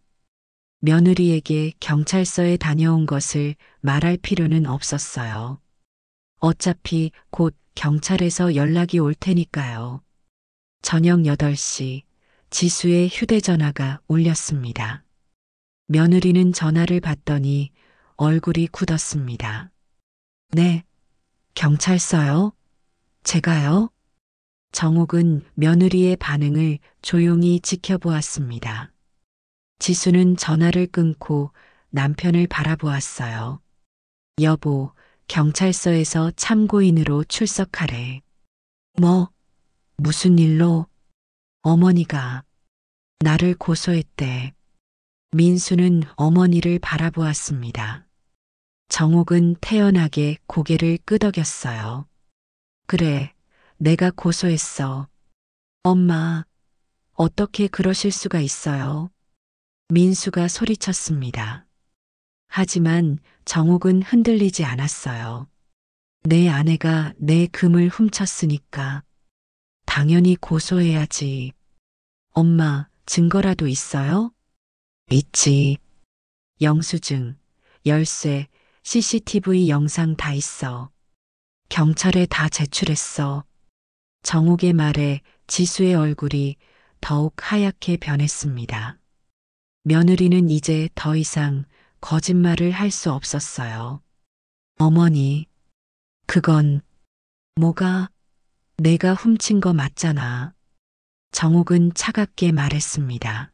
[SPEAKER 1] 며느리에게 경찰서에 다녀온 것을 말할 필요는 없었어요. 어차피 곧 경찰에서 연락이 올 테니까요. 저녁 8시 지수의 휴대전화가 울렸습니다. 며느리는 전화를 받더니 얼굴이 굳었습니다. 네, 경찰서요? 제가요? 정옥은 며느리의 반응을 조용히 지켜보았습니다. 지수는 전화를 끊고 남편을 바라보았어요. 여보, 경찰서에서 참고인으로 출석하래. 뭐, 무슨 일로? 어머니가 나를 고소했대. 민수는 어머니를 바라보았습니다. 정옥은 태연하게 고개를 끄덕였어요. 그래, 내가 고소했어. 엄마, 어떻게 그러실 수가 있어요? 민수가 소리쳤습니다. 하지만 정옥은 흔들리지 않았어요. 내 아내가 내 금을 훔쳤으니까 당연히 고소해야지. 엄마, 증거라도 있어요? 있지. 영수증, 열쇠, CCTV 영상 다 있어. 경찰에 다 제출했어. 정옥의 말에 지수의 얼굴이 더욱 하얗게 변했습니다. 며느리는 이제 더 이상 거짓말을 할 수 없었어요. 어머니, 그건 뭐가? 내가 훔친 거 맞잖아. 정옥은 차갑게 말했습니다.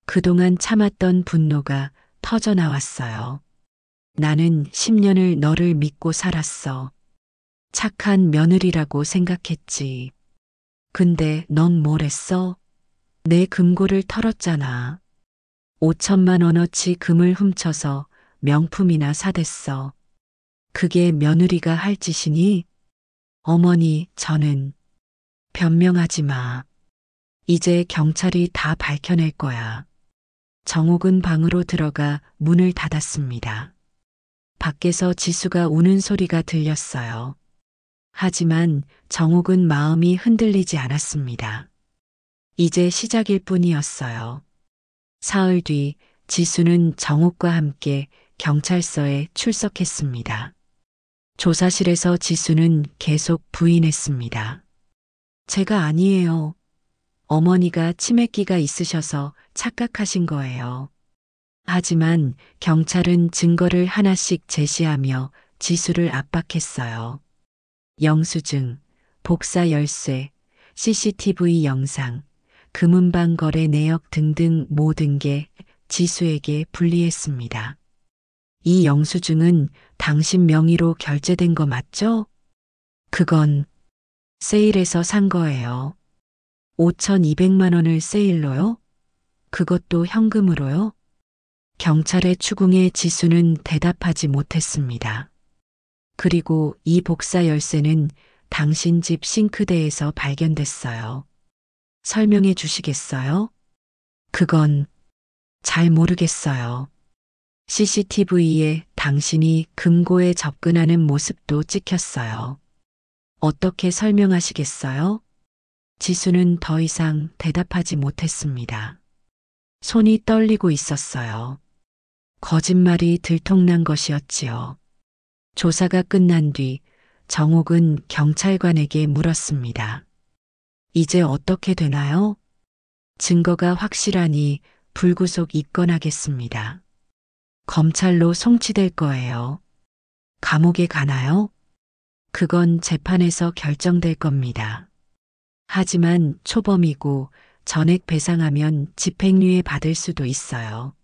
[SPEAKER 1] 그동안 참았던 분노가 터져 나왔어요. 나는 10년을 너를 믿고 살았어. 착한 며느리라고 생각했지. 근데 넌 뭘 했어? 내 금고를 털었잖아. 5천만 원어치 금을 훔쳐서 명품이나 사댔어. 그게 며느리가 할 짓이니? 어머니, 저는 변명하지 마. 이제 경찰이 다 밝혀낼 거야. 정옥은 방으로 들어가 문을 닫았습니다. 밖에서 지수가 우는 소리가 들렸어요. 하지만 정옥은 마음이 흔들리지 않았습니다. 이제 시작일 뿐이었어요. 사흘 뒤 지수는 정옥과 함께 경찰서에 출석했습니다. 조사실에서 지수는 계속 부인했습니다. 제가 아니에요. 어머니가 치매기가 있으셔서 착각하신 거예요. 하지만 경찰은 증거를 하나씩 제시하며 지수를 압박했어요. 영수증, 복사 열쇠, CCTV 영상, 금은방 거래 내역 등등 모든 게 지수에게 불리했습니다. 이 영수증은 당신 명의로 결제된 거 맞죠? 그건 세일에서 산 거예요. 5,200만 원을 세일로요? 그것도 현금으로요? 경찰의 추궁에 지수는 대답하지 못했습니다. 그리고 이 복사 열쇠는 당신 집 싱크대에서 발견됐어요. 설명해 주시겠어요? 그건 잘 모르겠어요. CCTV에 당신이 금고에 접근하는 모습도 찍혔어요. 어떻게 설명하시겠어요? 지수는 더 이상 대답하지 못했습니다. 손이 떨리고 있었어요. 거짓말이 들통난 것이었지요. 조사가 끝난 뒤 정옥은 경찰관에게 물었습니다. 이제 어떻게 되나요? 증거가 확실하니 불구속 입건하겠습니다. 검찰로 송치될 거예요. 감옥에 가나요? 그건 재판에서 결정될 겁니다. 하지만 초범이고 전액 배상하면 집행유예 받을 수도 있어요.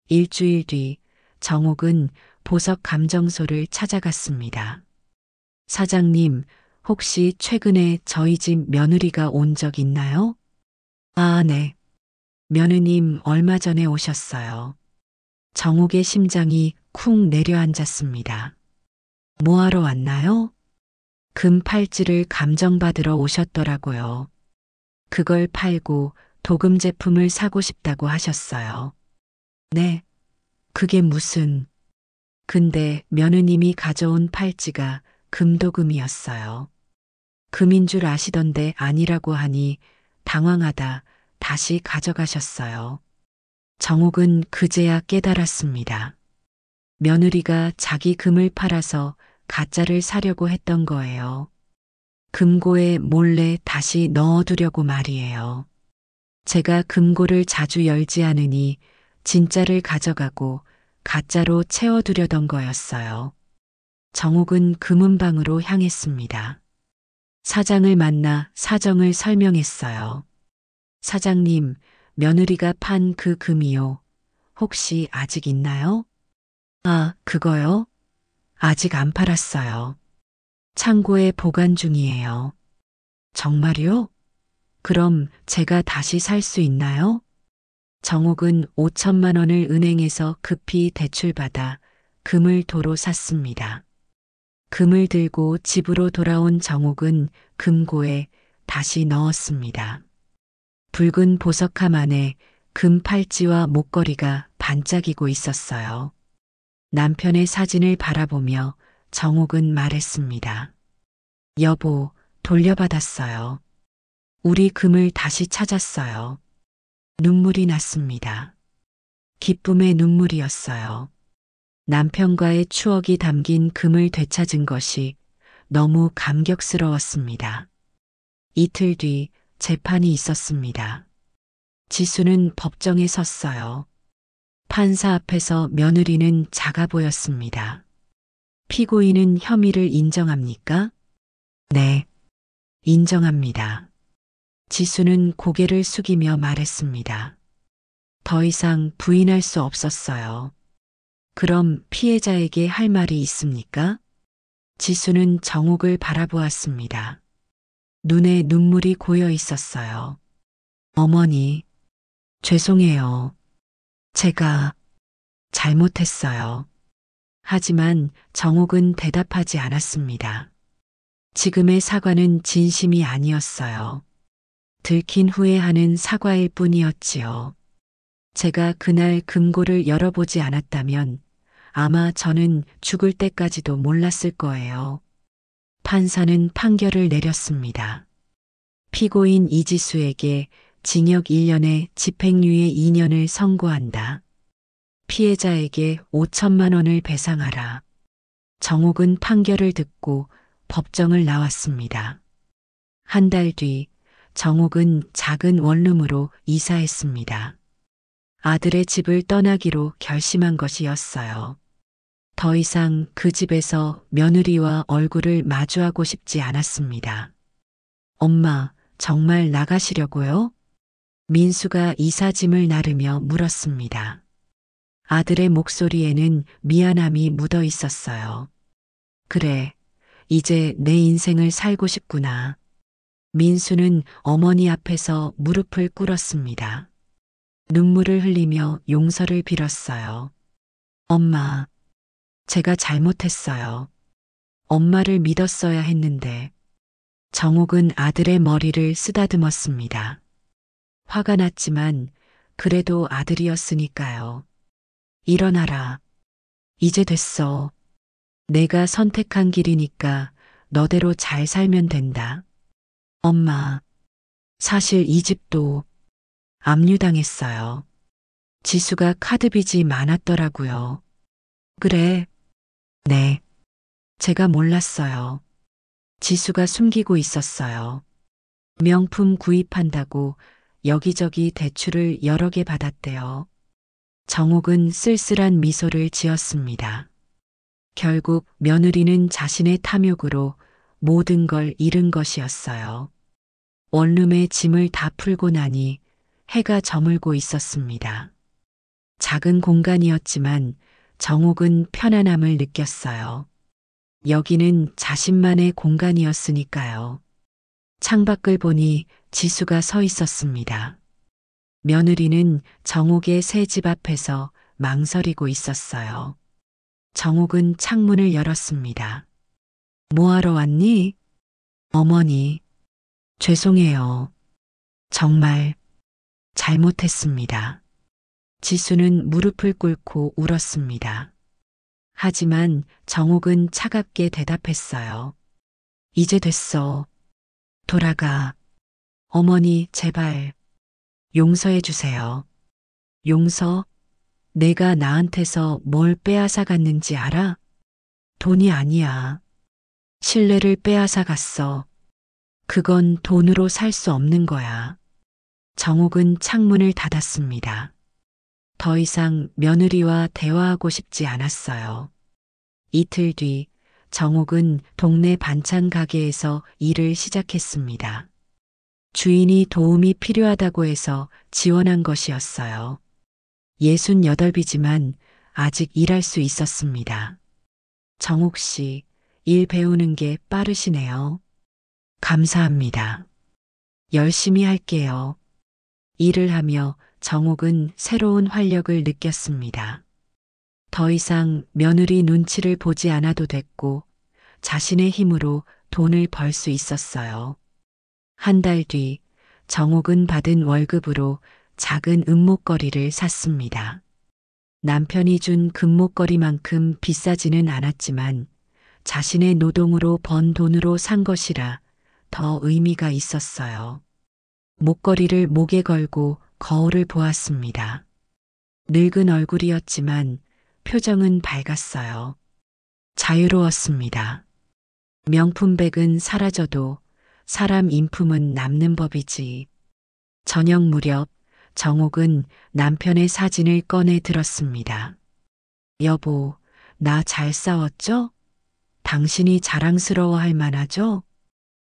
[SPEAKER 1] 일주일 뒤 정옥은 보석 감정소를 찾아갔습니다. 사장님, 혹시 최근에 저희 집 며느리가 온 적 있나요? 아, 네. 며느님 얼마 전에 오셨어요. 정옥의 심장이 쿵 내려앉았습니다. 뭐하러 왔나요? 금 팔찌를 감정받으러 오셨더라고요. 그걸 팔고 도금 제품을 사고 싶다고 하셨어요. 네, 그게 무슨... 근데 며느님이 가져온 팔찌가 금도금이었어요. 금인 줄 아시던데 아니라고 하니 당황하다 다시 가져가셨어요. 정옥은 그제야 깨달았습니다. 며느리가 자기 금을 팔아서 가짜를 사려고 했던 거예요. 금고에 몰래 다시 넣어두려고 말이에요. 제가 금고를 자주 열지 않으니 진짜를 가져가고 가짜로 채워두려던 거였어요. 정옥은 금은방으로 향했습니다. 사장을 만나 사정을 설명했어요. 사장님, 며느리가 판 그 금이요. 혹시 아직 있나요? 아, 그거요? 아직 안 팔았어요. 창고에 보관 중이에요. 정말요? 그럼 제가 다시 살 수 있나요? 정옥은 5천만 원을 은행에서 급히 대출받아 금을 도로 샀습니다. 금을 들고 집으로 돌아온 정옥은 금고에 다시 넣었습니다. 붉은 보석함 안에 금 팔찌와 목걸이가 반짝이고 있었어요. 남편의 사진을 바라보며 정옥은 말했습니다. 여보, 돌려받았어요. 우리 금을 다시 찾았어요. 눈물이 났습니다. 기쁨의 눈물이었어요. 남편과의 추억이 담긴 금을 되찾은 것이 너무 감격스러웠습니다. 이틀 뒤 재판이 있었습니다. 지수는 법정에 섰어요. 판사 앞에서 며느리는 작아 보였습니다. 피고인은 혐의를 인정합니까? 네, 인정합니다. 지수는 고개를 숙이며 말했습니다. 더 이상 부인할 수 없었어요. 그럼 피해자에게 할 말이 있습니까? 지수는 정옥을 바라보았습니다. 눈에 눈물이 고여 있었어요. 어머니, 죄송해요. 제가 잘못했어요. 하지만 정옥은 대답하지 않았습니다. 지금의 사과는 진심이 아니었어요. 들킨 후에 하는 사과일 뿐이었지요. 제가 그날 금고를 열어보지 않았다면 아마 저는 죽을 때까지도 몰랐을 거예요. 판사는 판결을 내렸습니다. 피고인 이지수에게 징역 1년에 집행유예 2년을 선고한다. 피해자에게 5천만 원을 배상하라. 정옥은 판결을 듣고 법정을 나왔습니다. 한 달 뒤 정옥은 작은 원룸으로 이사했습니다. 아들의 집을 떠나기로 결심한 것이었어요. 더 이상 그 집에서 며느리와 얼굴을 마주하고 싶지 않았습니다. 엄마, 정말 나가시려고요? 민수가 이삿짐을 나르며 물었습니다. 아들의 목소리에는 미안함이 묻어 있었어요. 그래, 이제 내 인생을 살고 싶구나. 민수는 어머니 앞에서 무릎을 꿇었습니다. 눈물을 흘리며 용서를 빌었어요. 엄마, 제가 잘못했어요. 엄마를 믿었어야 했는데. 정옥은 아들의 머리를 쓰다듬었습니다. 화가 났지만 그래도 아들이었으니까요. 일어나라. 이제 됐어. 내가 선택한 길이니까 너대로 잘 살면 된다. 엄마, 사실 이 집도 압류당했어요. 지수가 카드빚이 많았더라고요. 그래. 네. 제가 몰랐어요. 지수가 숨기고 있었어요. 명품 구입한다고 여기저기 대출을 여러 개 받았대요. 정옥은 쓸쓸한 미소를 지었습니다. 결국 며느리는 자신의 탐욕으로 모든 걸 잃은 것이었어요. 원룸의 짐을 다 풀고 나니 해가 저물고 있었습니다. 작은 공간이었지만 정옥은 편안함을 느꼈어요. 여기는 자신만의 공간이었으니까요. 창밖을 보니 지수가 서 있었습니다. 며느리는 정옥의 새 집 앞에서 망설이고 있었어요. 정옥은 창문을 열었습니다. 뭐하러 왔니? 어머니, 죄송해요. 정말 잘못했습니다. 지수는 무릎을 꿇고 울었습니다. 하지만 정옥은 차갑게 대답했어요. 이제 됐어. 돌아가. 어머니, 제발 용서해 주세요. 용서? 내가 나한테서 뭘 빼앗아 갔는지 알아? 돈이 아니야. 신뢰를 빼앗아 갔어. 그건 돈으로 살 수 없는 거야. 정옥은 창문을 닫았습니다. 더 이상 며느리와 대화하고 싶지 않았어요. 이틀 뒤 정옥은 동네 반찬 가게에서 일을 시작했습니다. 주인이 도움이 필요하다고 해서 지원한 것이었어요. 68이지만 아직 일할 수 있었습니다. 정옥 씨, 일 배우는 게 빠르시네요. 감사합니다. 열심히 할게요. 일을 하며 정옥은 새로운 활력을 느꼈습니다. 더 이상 며느리 눈치를 보지 않아도 됐고 자신의 힘으로 돈을 벌 수 있었어요. 한 달 뒤 정옥은 받은 월급으로 작은 은목걸이를 샀습니다. 남편이 준 금목걸이만큼 비싸지는 않았지만 자신의 노동으로 번 돈으로 산 것이라 더 의미가 있었어요. 목걸이를 목에 걸고 거울을 보았습니다. 늙은 얼굴이었지만 표정은 밝았어요. 자유로웠습니다. 명품백은 사라져도 사람 인품은 남는 법이지. 저녁 무렵 정옥은 남편의 사진을 꺼내 들었습니다. 여보, 나 잘 싸웠죠? 당신이 자랑스러워할 만하죠?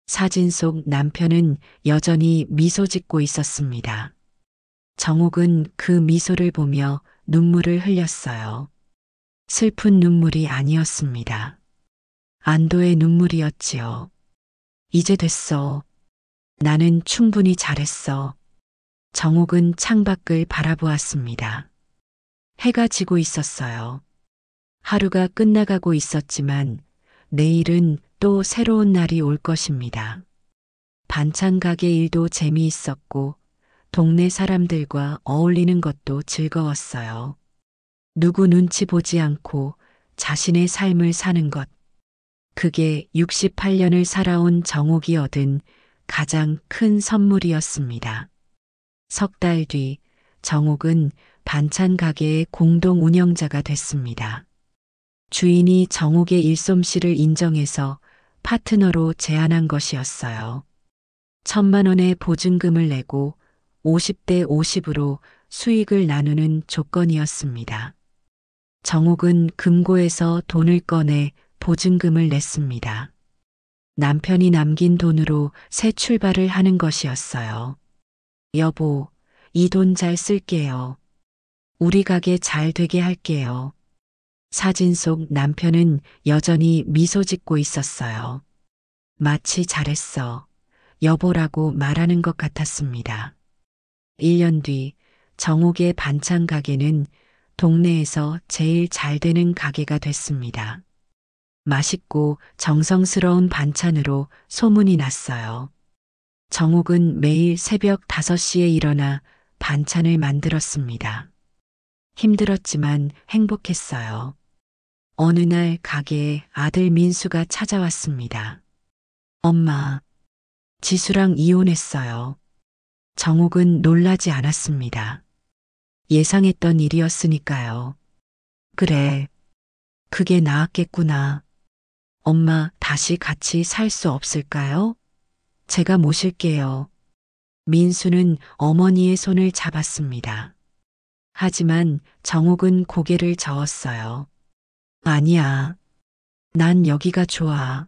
[SPEAKER 1] 사진 속 남편은 여전히 미소 짓고 있었습니다. 정옥은 그 미소를 보며 눈물을 흘렸어요. 슬픈 눈물이 아니었습니다. 안도의 눈물이었지요. 이제 됐어. 나는 충분히 잘했어. 정옥은 창밖을 바라보았습니다. 해가 지고 있었어요. 하루가 끝나가고 있었지만 내일은 또 새로운 날이 올 것입니다. 반찬 가게 일도 재미있었고 동네 사람들과 어울리는 것도 즐거웠어요. 누구 눈치 보지 않고 자신의 삶을 사는 것. 그게 68년을 살아온 정옥이 얻은 가장 큰 선물이었습니다. 석 달 뒤 정옥은 반찬 가게의 공동 운영자가 됐습니다. 주인이 정옥의 일솜씨를 인정해서 파트너로 제안한 것이었어요. 1,000만 원의 보증금을 내고 50대 50으로 수익을 나누는 조건이었습니다. 정옥은 금고에서 돈을 꺼내 보증금을 냈습니다. 남편이 남긴 돈으로 새 출발을 하는 것이었어요. 여보, 이 돈 잘 쓸게요. 우리 가게 잘 되게 할게요. 사진 속 남편은 여전히 미소 짓고 있었어요. 마치 잘했어. 여보라고 말하는 것 같았습니다. 1년 뒤 정옥의 반찬 가게는 동네에서 제일 잘 되는 가게가 됐습니다. 맛있고 정성스러운 반찬으로 소문이 났어요. 정옥은 매일 새벽 5시에 일어나 반찬을 만들었습니다. 힘들었지만 행복했어요. 어느 날 가게에 아들 민수가 찾아왔습니다. 엄마, 지수랑 이혼했어요. 정옥은 놀라지 않았습니다. 예상했던 일이었으니까요. 그래, 그게 나았겠구나. 엄마, 다시 같이 살 수 없을까요? 제가 모실게요. 민수는 어머니의 손을 잡았습니다. 하지만 정옥은 고개를 저었어요. 아니야. 난 여기가 좋아.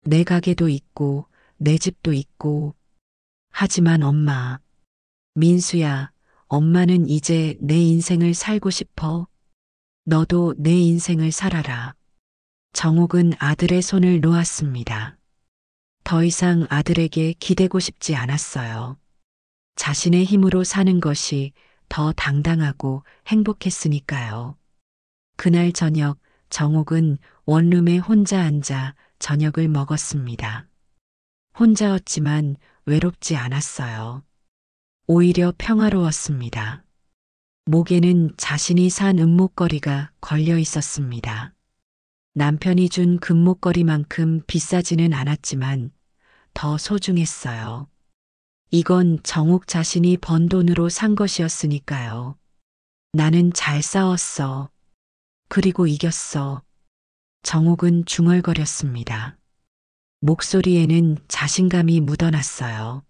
[SPEAKER 1] 내 가게도 있고, 내 집도 있고. 하지만 엄마. 민수야, 엄마는 이제 내 인생을 살고 싶어. 너도 내 인생을 살아라. 정옥은 아들의 손을 놓았습니다. 더 이상 아들에게 기대고 싶지 않았어요. 자신의 힘으로 사는 것이 더 당당하고 행복했으니까요. 그날 저녁 정옥은 원룸에 혼자 앉아 저녁을 먹었습니다. 혼자였지만 외롭지 않았어요. 오히려 평화로웠습니다. 목에는 자신이 산 은목걸이가 걸려 있었습니다. 남편이 준 금목걸이만큼 비싸지는 않았지만 더 소중했어요. 이건 정옥 자신이 번 돈으로 산 것이었으니까요. 나는 잘 싸웠어. 그리고 이겼어. 정옥은 중얼거렸습니다. 목소리에는 자신감이 묻어났어요.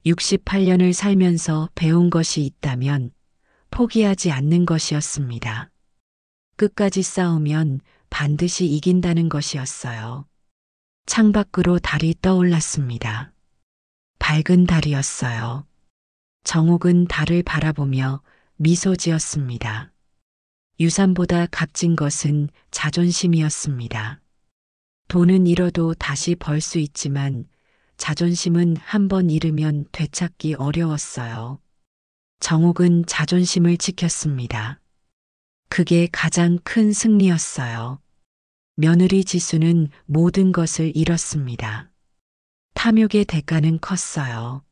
[SPEAKER 1] 68년을 살면서 배운 것이 있다면 포기하지 않는 것이었습니다. 끝까지 싸우면 반드시 이긴다는 것이었어요. 창밖으로 달이 떠올랐습니다. 밝은 달이었어요. 정옥은 달을 바라보며 미소 지었습니다. 유산보다 값진 것은 자존심이었습니다. 돈은 잃어도 다시 벌 수 있지만 자존심은 한 번 잃으면 되찾기 어려웠어요. 정옥은 자존심을 지켰습니다. 그게 가장 큰 승리였어요. 며느리 지수는 모든 것을 잃었습니다. 탐욕의 대가는 컸어요.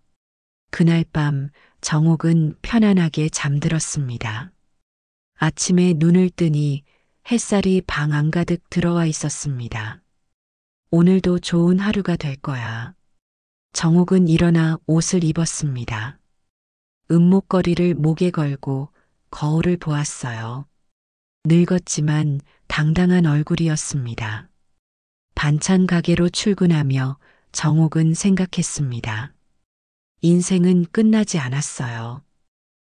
[SPEAKER 1] 그날 밤 정옥은 편안하게 잠들었습니다. 아침에 눈을 뜨니 햇살이 방 안가득 들어와 있었습니다. 오늘도 좋은 하루가 될 거야. 정옥은 일어나 옷을 입었습니다. 은목걸이를 목에 걸고 거울을 보았어요. 늙었지만 당당한 얼굴이었습니다. 반찬 가게로 출근하며 정옥은 생각했습니다. 인생은 끝나지 않았어요.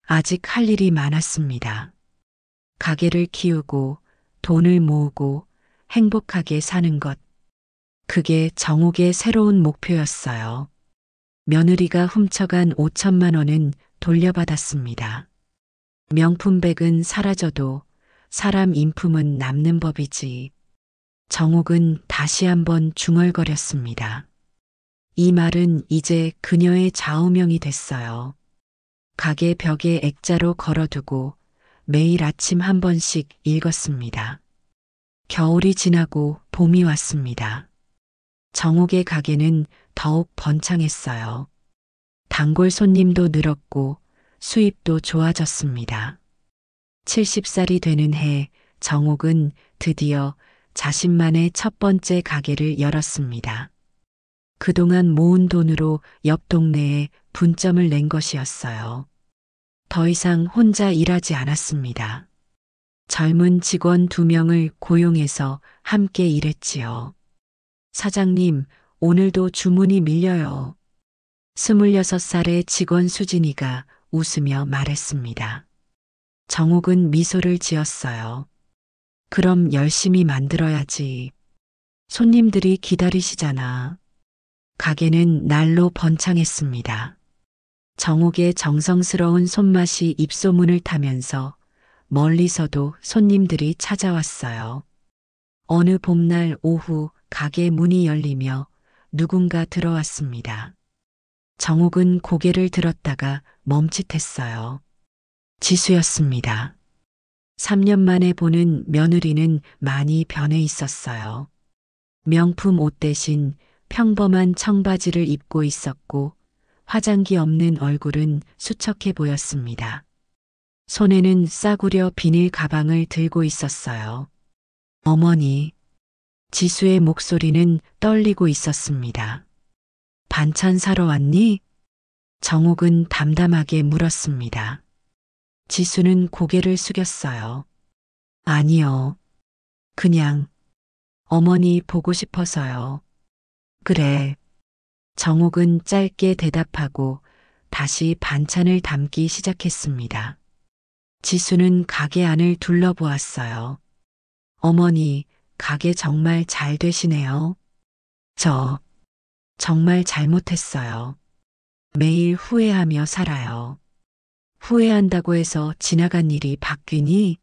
[SPEAKER 1] 아직 할 일이 많았습니다. 가게를 키우고 돈을 모으고 행복하게 사는 것. 그게 정옥의 새로운 목표였어요. 며느리가 훔쳐간 5천만 원은 돌려받았습니다. 명품백은 사라져도 사람 인품은 남는 법이지. 정옥은 다시 한번 중얼거렸습니다. 이 말은 이제 그녀의 좌우명이 됐어요. 가게 벽에 액자로 걸어두고 매일 아침 한 번씩 읽었습니다. 겨울이 지나고 봄이 왔습니다. 정옥의 가게는 더욱 번창했어요. 단골 손님도 늘었고 수입도 좋아졌습니다. 70살이 되는 해 정옥은 드디어 자신만의 첫 번째 가게를 열었습니다. 그동안 모은 돈으로 옆 동네에 분점을 낸 것이었어요. 더 이상 혼자 일하지 않았습니다. 젊은 직원 2명을 고용해서 함께 일했지요. 사장님, 오늘도 주문이 밀려요. 26살의 직원 수진이가 웃으며 말했습니다. 정옥은 미소를 지었어요. 그럼 열심히 만들어야지. 손님들이 기다리시잖아. 가게는 날로 번창했습니다. 정옥의 정성스러운 손맛이 입소문을 타면서 멀리서도 손님들이 찾아왔어요. 어느 봄날 오후 가게 문이 열리며 누군가 들어왔습니다. 정옥은 고개를 들었다가 멈칫했어요. 지수였습니다. 3년 만에 보는 며느리는 많이 변해 있었어요. 명품 옷 대신 평범한 청바지를 입고 있었고 화장기 없는 얼굴은 수척해 보였습니다. 손에는 싸구려 비닐 가방을 들고 있었어요. 어머니, 지수의 목소리는 떨리고 있었습니다. 반찬 사러 왔니? 정옥은 담담하게 물었습니다. 지수는 고개를 숙였어요. 아니요. 그냥 어머니 보고 싶어서요. 그래. 정옥은 짧게 대답하고 다시 반찬을 담기 시작했습니다. 지수는 가게 안을 둘러보았어요. 어머니, 가게 정말 잘 되시네요. 저 정말 잘못했어요. 매일 후회하며 살아요. 후회한다고 해서 지나간 일이 바뀌니?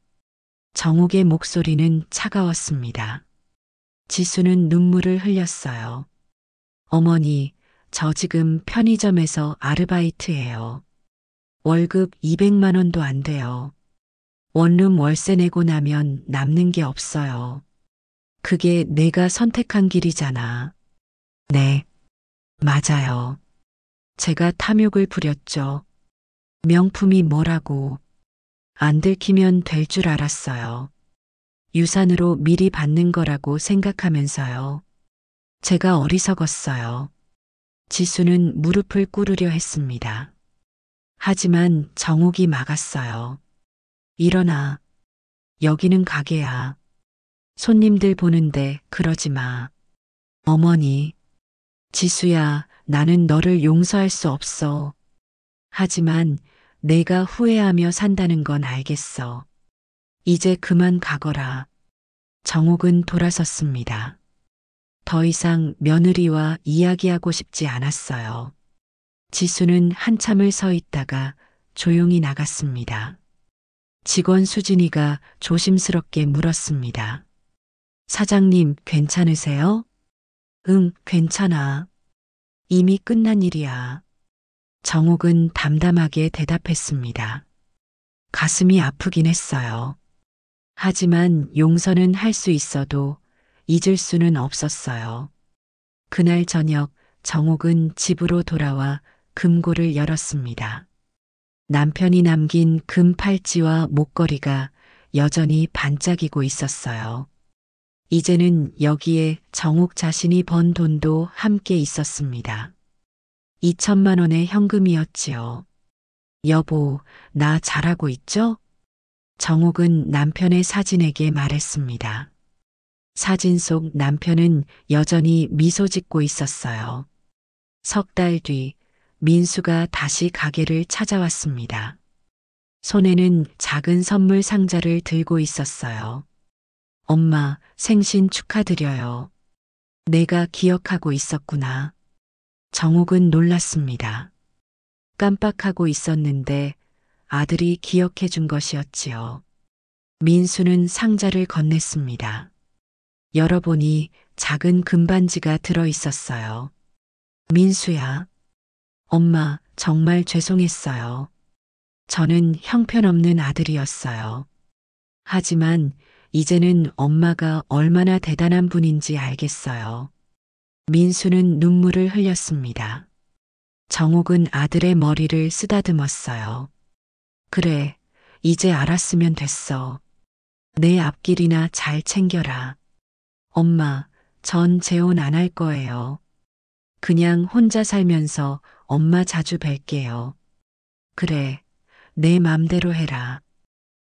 [SPEAKER 1] 정옥의 목소리는 차가웠습니다. 지수는 눈물을 흘렸어요. 어머니, 저 지금 편의점에서 아르바이트해요. 월급 200만 원도 안 돼요. 원룸 월세 내고 나면 남는 게 없어요. 그게 내가 선택한 길이잖아. 네, 맞아요. 제가 탐욕을 부렸죠. 명품이 뭐라고. 안 들키면 될 줄 알았어요. 유산으로 미리 받는 거라고 생각하면서요. 제가 어리석었어요. 지수는 무릎을 꿇으려 했습니다. 하지만 정옥이 막았어요. 일어나. 여기는 가게야. 손님들 보는데 그러지 마. 어머니. 지수야, 나는 너를 용서할 수 없어. 하지만 내가 후회하며 산다는 건 알겠어. 이제 그만 가거라. 정옥은 돌아섰습니다. 더 이상 며느리와 이야기하고 싶지 않았어요. 지수는 한참을 서 있다가 조용히 나갔습니다. 직원 수진이가 조심스럽게 물었습니다. 사장님, 괜찮으세요? 응, 괜찮아. 이미 끝난 일이야. 정옥은 담담하게 대답했습니다. 가슴이 아프긴 했어요. 하지만 용서는 할 수 있어도 잊을 수는 없었어요. 그날 저녁 정옥은 집으로 돌아와 금고를 열었습니다. 남편이 남긴 금 팔찌와 목걸이가 여전히 반짝이고 있었어요. 이제는 여기에 정옥 자신이 번 돈도 함께 있었습니다. 2천만 원의 현금이었지요. 여보, 나 잘하고 있죠? 정옥은 남편의 사진에게 말했습니다. 사진 속 남편은 여전히 미소 짓고 있었어요. 석 달 뒤 민수가 다시 가게를 찾아왔습니다. 손에는 작은 선물 상자를 들고 있었어요. 엄마, 생신 축하드려요. 내가 기억하고 있었구나. 정옥은 놀랐습니다. 깜빡하고 있었는데 아들이 기억해 준 것이었지요. 민수는 상자를 건넸습니다. 열어보니 작은 금반지가 들어 있었어요. 민수야. 엄마, 정말 죄송했어요. 저는 형편없는 아들이었어요. 하지만 이제는 엄마가 얼마나 대단한 분인지 알겠어요. 민수는 눈물을 흘렸습니다. 정옥은 아들의 머리를 쓰다듬었어요. 그래, 이제 알았으면 됐어. 내 앞길이나 잘 챙겨라. 엄마, 전 재혼 안 할 거예요. 그냥 혼자 살면서 엄마 자주 뵐게요. 그래, 내 맘대로 해라.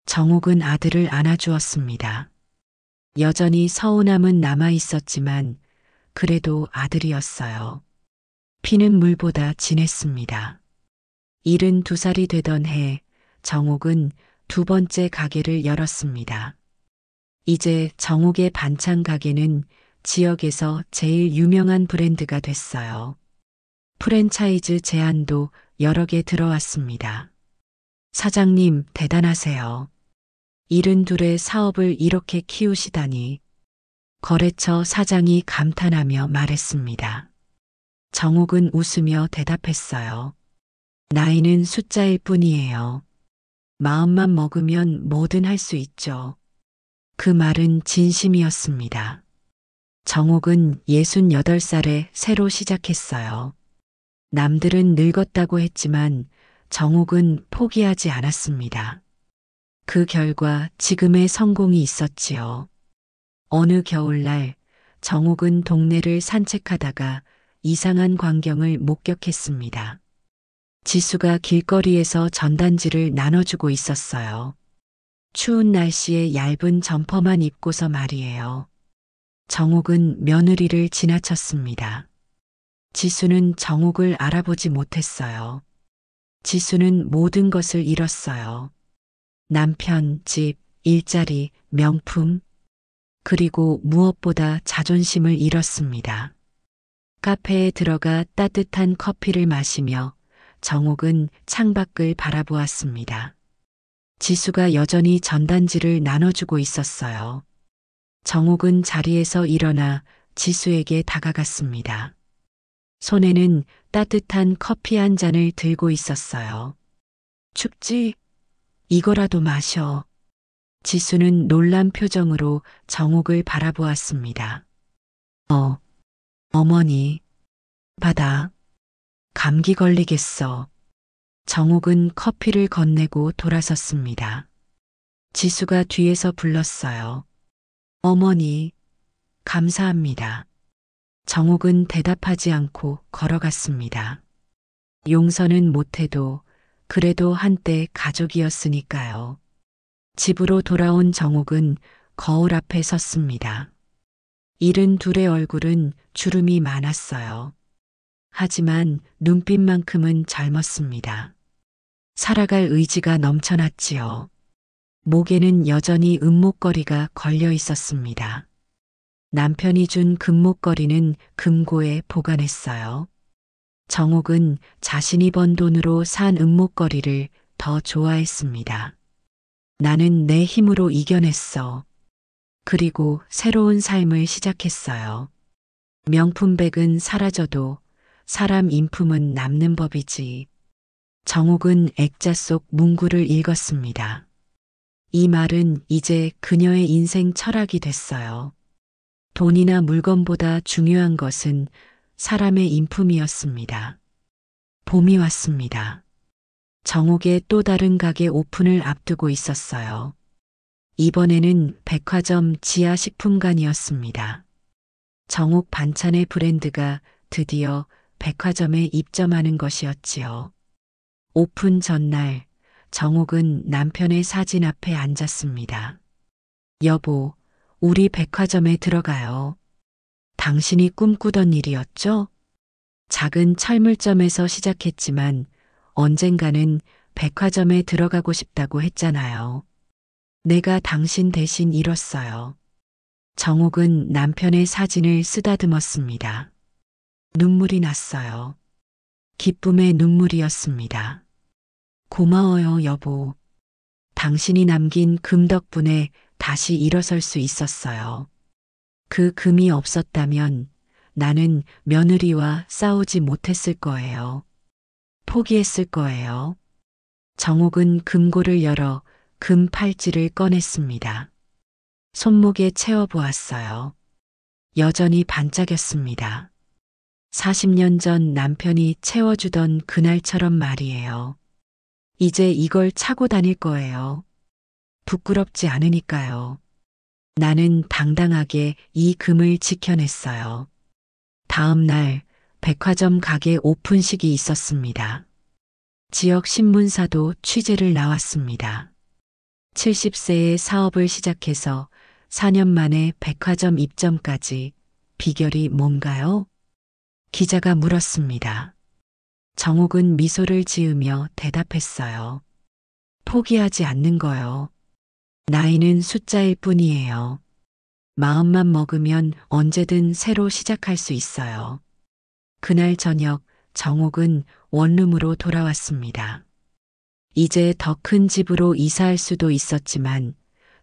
[SPEAKER 1] 정옥은 아들을 안아주었습니다. 여전히 서운함은 남아 있었지만 그래도 아들이었어요. 피는 물보다 진했습니다. 72살이 되던 해 정옥은 두 번째 가게를 열었습니다. 이제 정옥의 반찬 가게는 지역에서 제일 유명한 브랜드가 됐어요. 프랜차이즈 제안도 여러 개 들어왔습니다. 사장님, 대단하세요. 72의 사업을 이렇게 키우시다니. 거래처 사장이 감탄하며 말했습니다. 정옥은 웃으며 대답했어요. 나이는 숫자일 뿐이에요. 마음만 먹으면 뭐든 할 수 있죠. 그 말은 진심이었습니다. 정옥은 68살에 새로 시작했어요. 남들은 늙었다고 했지만 정옥은 포기하지 않았습니다. 그 결과 지금의 성공이 있었지요. 어느 겨울날 정옥은 동네를 산책하다가 이상한 광경을 목격했습니다. 지수가 길거리에서 전단지를 나눠주고 있었어요. 추운 날씨에 얇은 점퍼만 입고서 말이에요. 정옥은 며느리를 지나쳤습니다. 지수는 정옥을 알아보지 못했어요. 지수는 모든 것을 잃었어요. 남편, 집, 일자리, 명품, 그리고 무엇보다 자존심을 잃었습니다. 카페에 들어가 따뜻한 커피를 마시며 정옥은 창밖을 바라보았습니다. 지수가 여전히 전단지를 나눠주고 있었어요. 정옥은 자리에서 일어나 지수에게 다가갔습니다. 손에는 따뜻한 커피 한 잔을 들고 있었어요. 춥지? 이거라도 마셔. 지수는 놀란 표정으로 정옥을 바라보았습니다. 어머니, 받아. 감기 걸리겠어. 정옥은 커피를 건네고 돌아섰습니다. 지수가 뒤에서 불렀어요. 어머니, 감사합니다. 정옥은 대답하지 않고 걸어갔습니다. 용서는 못해도 그래도 한때 가족이었으니까요. 집으로 돌아온 정옥은 거울 앞에 섰습니다. 72의 얼굴은 주름이 많았어요. 하지만 눈빛만큼은 젊었습니다. 살아갈 의지가 넘쳐났지요. 목에는 여전히 은목걸이가 걸려 있었습니다. 남편이 준 금목걸이는 금고에 보관했어요. 정옥은 자신이 번 돈으로 산 은목걸이를 더 좋아했습니다. 나는 내 힘으로 이겨냈어. 그리고 새로운 삶을 시작했어요. 명품백은 사라져도 사람 인품은 남는 법이지. 정옥은 액자 속 문구를 읽었습니다. 이 말은 이제 그녀의 인생 철학이 됐어요. 돈이나 물건보다 중요한 것은 사람의 인품이었습니다. 봄이 왔습니다. 정옥의 또 다른 가게 오픈을 앞두고 있었어요. 이번에는 백화점 지하 식품관이었습니다. 정옥 반찬의 브랜드가 드디어 백화점에 입점하는 것이었지요. 오픈 전날 정옥은 남편의 사진 앞에 앉았습니다. 여보, 우리 백화점에 들어가요. 당신이 꿈꾸던 일이었죠? 작은 철물점에서 시작했지만 언젠가는 백화점에 들어가고 싶다고 했잖아요. 내가 당신 대신 이뤘어요. 정옥은 남편의 사진을 쓰다듬었습니다. 눈물이 났어요. 기쁨의 눈물이었습니다. 고마워요, 여보. 당신이 남긴 금 덕분에 다시 일어설 수 있었어요. 그 금이 없었다면 나는 며느리와 싸우지 못했을 거예요. 포기했을 거예요. 정옥은 금고를 열어 금 팔찌를 꺼냈습니다. 손목에 채워보았어요. 여전히 반짝였습니다. 40년 전 남편이 채워주던 그날처럼 말이에요. 이제 이걸 차고 다닐 거예요. 부끄럽지 않으니까요. 나는 당당하게 이 금을 지켜냈어요. 다음 날 백화점 가게 오픈식이 있었습니다. 지역 신문사도 취재를 나왔습니다. 70세에 사업을 시작해서 4년 만에 백화점 입점까지 비결이 뭔가요? 기자가 물었습니다. 정옥은 미소를 지으며 대답했어요. 포기하지 않는 거요. 나이는 숫자일 뿐이에요. 마음만 먹으면 언제든 새로 시작할 수 있어요. 그날 저녁 정옥은 원룸으로 돌아왔습니다. 이제 더 큰 집으로 이사할 수도 있었지만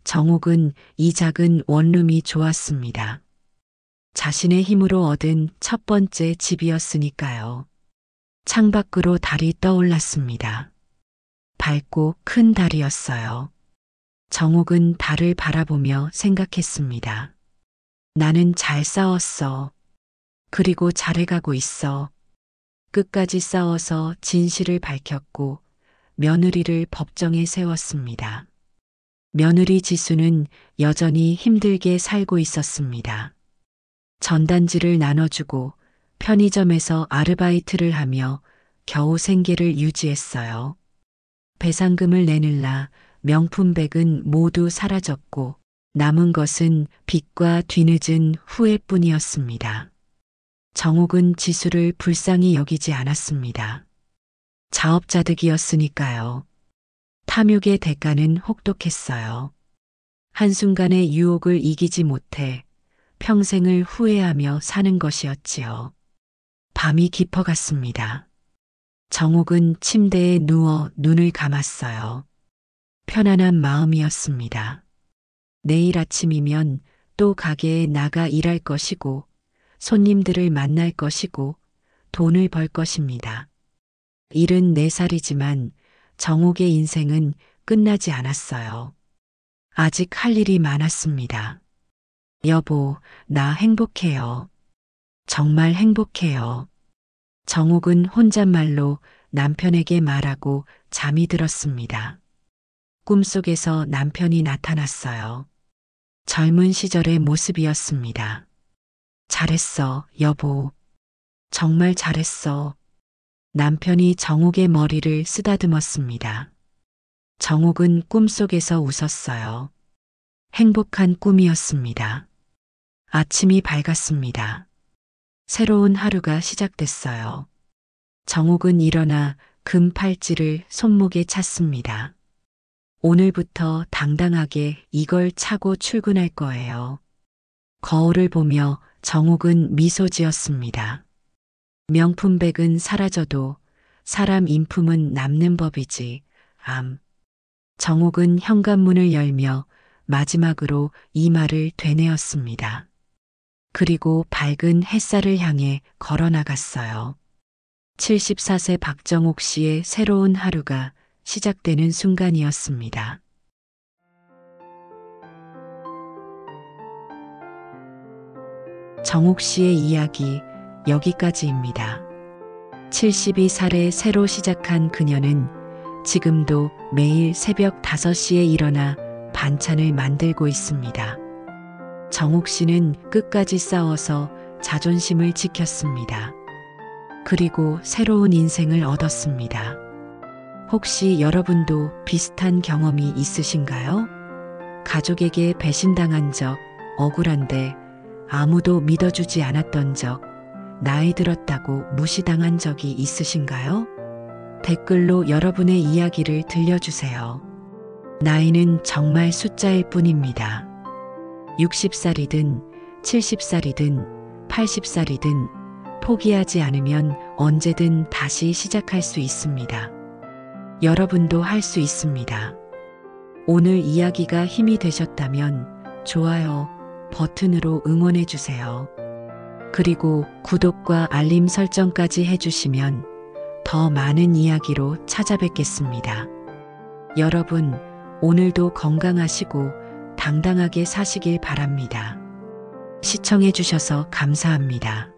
[SPEAKER 1] 정옥은 이 작은 원룸이 좋았습니다. 자신의 힘으로 얻은 첫 번째 집이었으니까요. 창밖으로 달이 떠올랐습니다. 밝고 큰 달이었어요. 정옥은 달을 바라보며 생각했습니다. 나는 잘 싸웠어. 그리고 잘해가고 있어. 끝까지 싸워서 진실을 밝혔고 며느리를 법정에 세웠습니다. 며느리 지수는 여전히 힘들게 살고 있었습니다. 전단지를 나눠주고 편의점에서 아르바이트를 하며 겨우 생계를 유지했어요. 배상금을 내느라 명품백은 모두 사라졌고 남은 것은 빚과 뒤늦은 후회뿐이었습니다. 정옥은 지수를 불쌍히 여기지 않았습니다. 자업자득이었으니까요. 탐욕의 대가는 혹독했어요. 한순간의 유혹을 이기지 못해 평생을 후회하며 사는 것이었지요. 밤이 깊어갔습니다. 정옥은 침대에 누워 눈을 감았어요. 편안한 마음이었습니다. 내일 아침이면 또 가게에 나가 일할 것이고 손님들을 만날 것이고 돈을 벌 것입니다. 74살이지만 정옥의 인생은 끝나지 않았어요. 아직 할 일이 많았습니다. 여보, 나 행복해요. 정말 행복해요. 정옥은 혼잣말로 남편에게 말하고 잠이 들었습니다. 꿈속에서 남편이 나타났어요. 젊은 시절의 모습이었습니다. 잘했어, 여보. 정말 잘했어. 남편이 정옥의 머리를 쓰다듬었습니다. 정옥은 꿈속에서 웃었어요. 행복한 꿈이었습니다. 아침이 밝았습니다. 새로운 하루가 시작됐어요. 정옥은 일어나 금 팔찌를 손목에 찼습니다. 오늘부터 당당하게 이걸 차고 출근할 거예요. 거울을 보며 정옥은 미소 지었습니다. 명품백은 사라져도 사람 인품은 남는 법이지. 정옥은 현관문을 열며 마지막으로 이 말을 되뇌었습니다. 그리고 밝은 햇살을 향해 걸어 나갔어요. 74세 박정옥 씨의 새로운 하루가 시작되는 순간이었습니다. 정옥 씨의 이야기 여기까지입니다. 72살에 새로 시작한 그녀는 지금도 매일 새벽 5시에 일어나 반찬을 만들고 있습니다. 정옥 씨는 끝까지 싸워서 자존심을 지켰습니다. 그리고 새로운 인생을 얻었습니다. 혹시 여러분도 비슷한 경험이 있으신가요? 가족에게 배신당한 적, 억울한데 아무도 믿어주지 않았던 적, 나이 들었다고 무시당한 적이 있으신가요? 댓글로 여러분의 이야기를 들려주세요. 나이는 정말 숫자일 뿐입니다. 60살이든 70살이든 80살이든 포기하지 않으면 언제든 다시 시작할 수 있습니다. 여러분도 할 수 있습니다. 오늘 이야기가 힘이 되셨다면 좋아요 버튼으로 응원해 주세요. 그리고 구독과 알림 설정까지 해주시면 더 많은 이야기로 찾아뵙겠습니다. 여러분, 오늘도 건강하시고 당당하게 사시길 바랍니다. 시청해 주셔서 감사합니다.